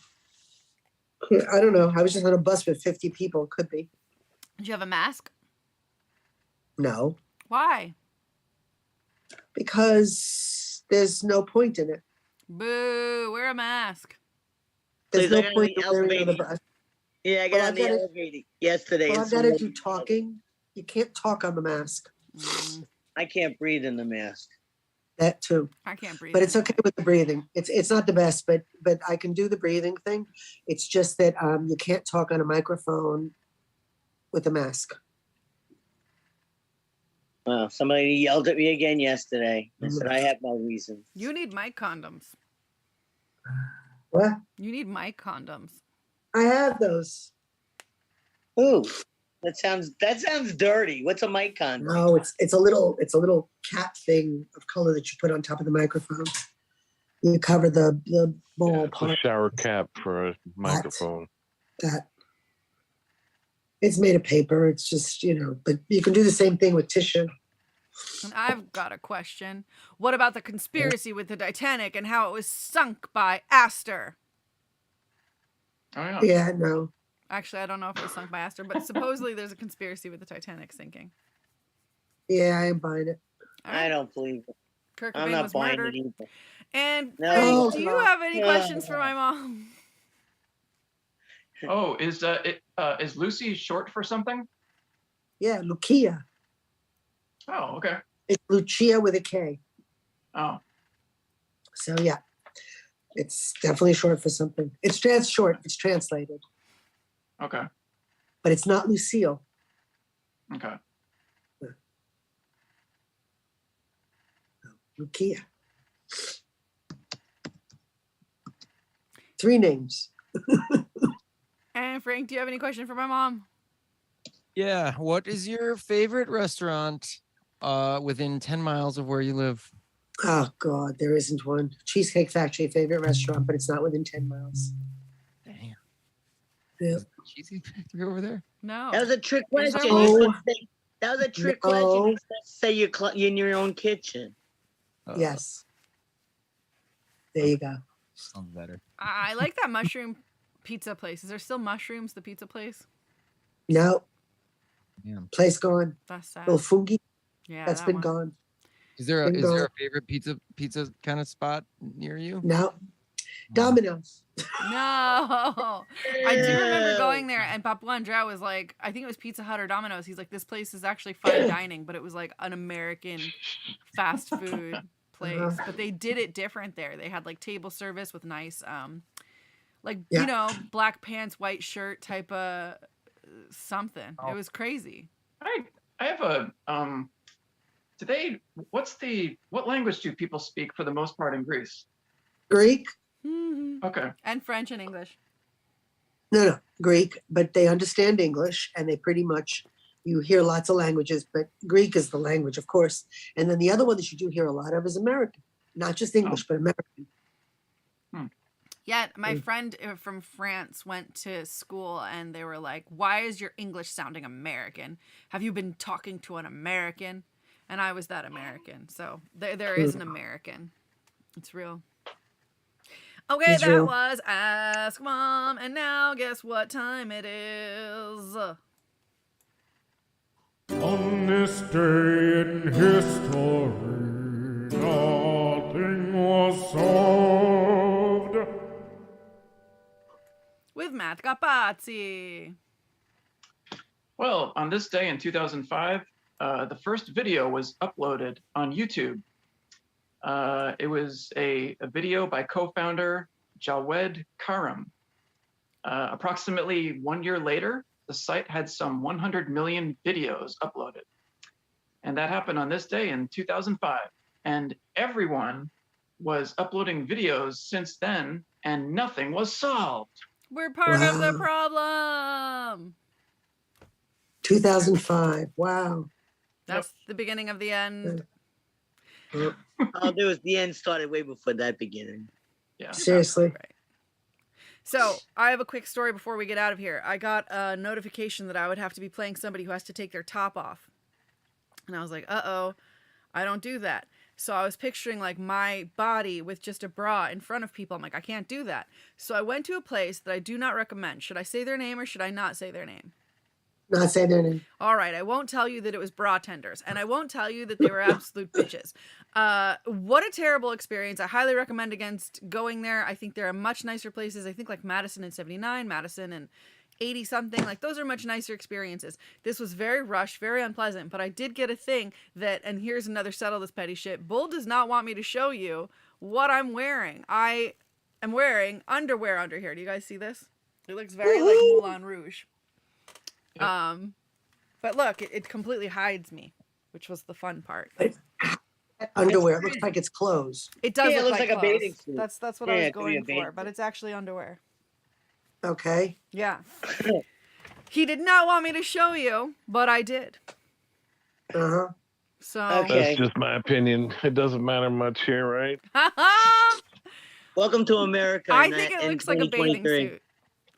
don't know. I was just on a bus with 50 people. Could be. Do you have a mask? No. Why? Because there's no point in it. Boo, wear a mask. There's Please, no point in wearing it on the bus. Yeah, I got on the elevator yesterday. Well, I've got to do talking. You can't talk on the mask. I can't breathe in the mask. That too. I can't breathe. But it's okay with the breathing. It's not the best, but I can do the breathing thing. It's just that you can't talk on a microphone with a mask. Well, somebody yelled at me again yesterday. I said, I have no reason. You need mic condoms. What? You need mic condoms. I have those. Ooh, that sounds dirty. What's a mic condom? No, it's a little cap thing of color that you put on top of the microphone. You cover the ball It's a part. shower cap for a microphone. That. It's made of paper. It's just, but you can do the same thing with tissue. And I've got a question. What about the conspiracy with the Titanic and how it was sunk by Astor? Oh, yeah. Yeah, no. Actually, I don't know if it was sunk by Astor, but supposedly there's a conspiracy with the Titanic sinking. Yeah, I am buying it. I don't believe it. Kurt I'm Cobain not was buying murdered. it either. And No. Frank, do you have any questions for my mom? Oh, is Lucy short for something? Yeah, Lucia. Oh, okay. It's Lucia with a K. Oh. So yeah, it's definitely short for something. It's short. It's translated, Okay. but it's not Lucille. Okay. Lucia. 3 names. And Frank, do you have any question for my mom? Yeah. What is your favorite restaurant within 10 miles of where you live? Oh God, there isn't one. Cheesecake Factory, favorite restaurant, but it's not within 10 miles. Damn. Yeah. Cheesy Factory over there? No. That was a trick Is question. there You're one? supposed to say- That was a trick question. No. You're supposed to say you're in your own kitchen. Yes. There you go. Sounds better. I like that mushroom pizza place. Is there still mushrooms, the pizza place? No, Yeah. place gone. That's sad. Little fungi. Yeah, That's that been one. gone. Is there Been gone. a favorite pizza kind of spot near you? No. Domino's. No. I do remember going there, and Papa Andrea was like, I think it was Pizza Hut or Domino's. He's like, this place is actually fine dining, but it was like an American fast food place. But they did it different there. They had like table service with nice, you know, black pants, white shirt type of something. It was crazy. I have a what language do people speak for the most part in Greece? Greek? Okay. And French and English. No, Greek, but they understand English and they pretty much, you hear lots of languages, but Greek is the language, of course. And then the other one that you do hear a lot of is American, not just English, but American. Yeah, my friend from France went to school and they were like, why is your English sounding American? Have you been talking to an American? And I was that American. So there is an American. It's real. Okay, It's that real. was Ask Mom. And now guess what time it is? On this day in history, nothing was solved. With Matt Capazzi. Well, on this day in 2005, the first video was uploaded on YouTube. It was a video by co-founder Jawed Karam. Approximately 1 year later, the site had some 100 million videos uploaded. And that happened on this day in 2005. And everyone was uploading videos since then, and nothing was solved. We're part of the problem. 2005. Wow. That's the beginning of the end. Oh, there was the end started way before that beginning. Yeah. Seriously. Right. So I have a quick story before we get out of here. I got a notification that I would have to be playing somebody who has to take their top off. And I was like, uh-oh, I don't do that. So I was picturing like my body with just a bra in front of people. I'm like, I can't do that. So I went to a place that I do not recommend. Should I say their name or should I not say their name? Not say their name. All right, I won't tell you that it was bra tenders, and I won't tell you that they were absolute bitches. What a terrible experience. I highly recommend against going there. I think there are much nicer places. I think like Madison and 79, Madison and 80 something. Like those are much nicer experiences. This was very rushed, very unpleasant, but I did get a thing that, and here's another settle this petty shit. Bull does not want me to show you what I'm wearing. I am wearing underwear under here. Do you guys see this? It looks very like Moulin Rouge. But look, it completely hides me, which was the fun part. Underwear. It looks like it's clothes. It does Yeah, it look looks like a clothes. bathing suit. That's what Yeah, I was it could be a going bathing for, but suit. it's actually underwear. Okay. Yeah. He did not want me to show you, but I did. Uh-huh. So Okay. That's just my opinion. It doesn't matter much here, right? Welcome to America. I in think that- it in looks like a bathing 2023. suit.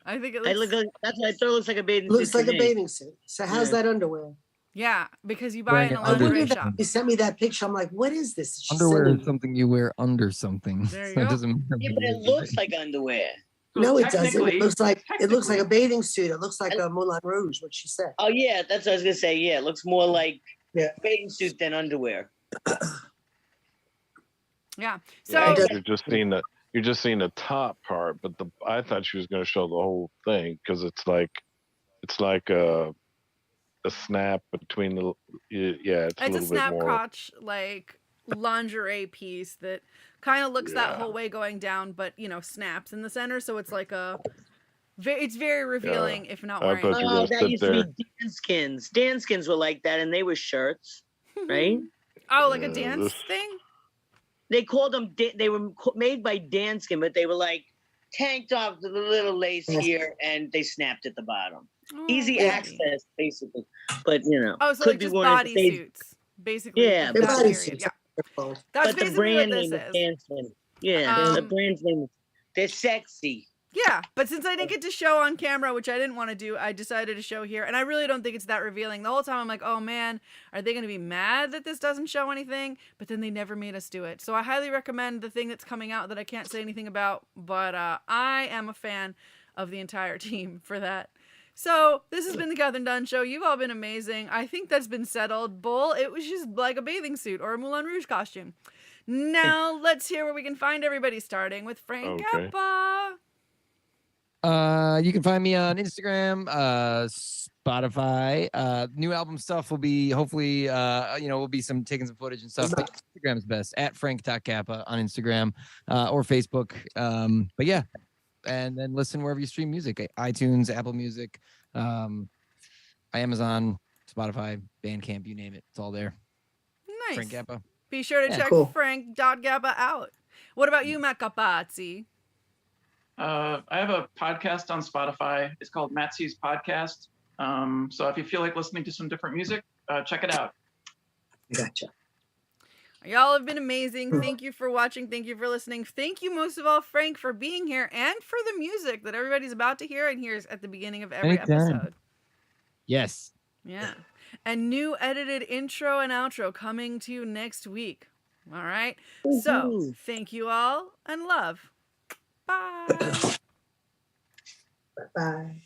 I think it I looks look. That's what I thought. It looks like a bathing Looks suit. like to a me. bathing suit. So how's Yeah. that underwear? yeah, because you buy it in a Wearing I lingerie wondered shop. that you sent me that picture. I'm like, what is this? She Underwear sent is me- something you wear under something. There you So it go. doesn't matter Yeah, what but it is. looks like underwear. No, it doesn't. Technically- It looks like a technically- bathing suit. It looks like a Moulin Rouge, what she said. Oh yeah, that's what I was gonna say. Yeah, it looks more like Yeah. bathing suit than underwear. Yeah. So Yeah, does- you're just seeing the top part, but I thought she was going to show the whole thing because it's like a snap between the it's a it's a little snap bit more. crotch like lingerie piece that kind of looks that Yeah. whole way going down, but snaps in the center, so it's like it's very revealing if not I wearing. thought you were Oh, gonna that sit used there. to be Danskins. Danskins were like that, and they were shirts, right? Oh, like a Yeah, dance this- thing? They called them. They were made by Danskin, but they were like tanked off with a little lace Yes. here, and they snapped at the bottom. Oh, Easy baby. access, basically. But Oh, so could like be just worn as a body stage- suits, basically. Yeah, of They're that body period. suits. Yeah, That's that's but the basically what brand this name is. is Danskin. Yeah, the Um, brand's name is. They're sexy. Yeah, but since I didn't get to show on camera, which I didn't want to do, I decided to show here. And I really don't think it's that revealing. The whole time I'm like, oh man, are they going to be mad that this doesn't show anything? But then they never made us do it. So I highly recommend the thing that's coming out that I can't say anything about. But I am a fan of the entire team for that. So this has been the Kathryn Dunn Show. You've all been amazing. I think that's been settled. Bull, it was just like a bathing suit or a Moulin Rouge costume. Now let's hear where we can find everybody, starting with Frank Kappa. You can find me on Instagram, Spotify. New album stuff will be hopefully, will be taking some footage and stuff. But Instagram's best, at Frank.Kappa on Instagram or Facebook. But yeah, and then listen wherever you stream music: iTunes, Apple Music, Amazon, Spotify, Bandcamp, you name it. It's all there. Nice. Frank Kappa. Be sure to check Frank.Kappa out. What about you, Matt Capazzi? I have a podcast on Spotify. It's called Matt C's Podcast. So if you feel like listening to some different music, check it out. Gotcha. Y'all have been amazing. Thank you for watching. Thank you for listening. Thank you most of all, Frank, for being here and for the music that everybody's about to hear and hears at the beginning of every episode. Yes. Yeah. And new edited intro and outro coming to you next week. All right. So thank you all and love. Bye. Bye-bye.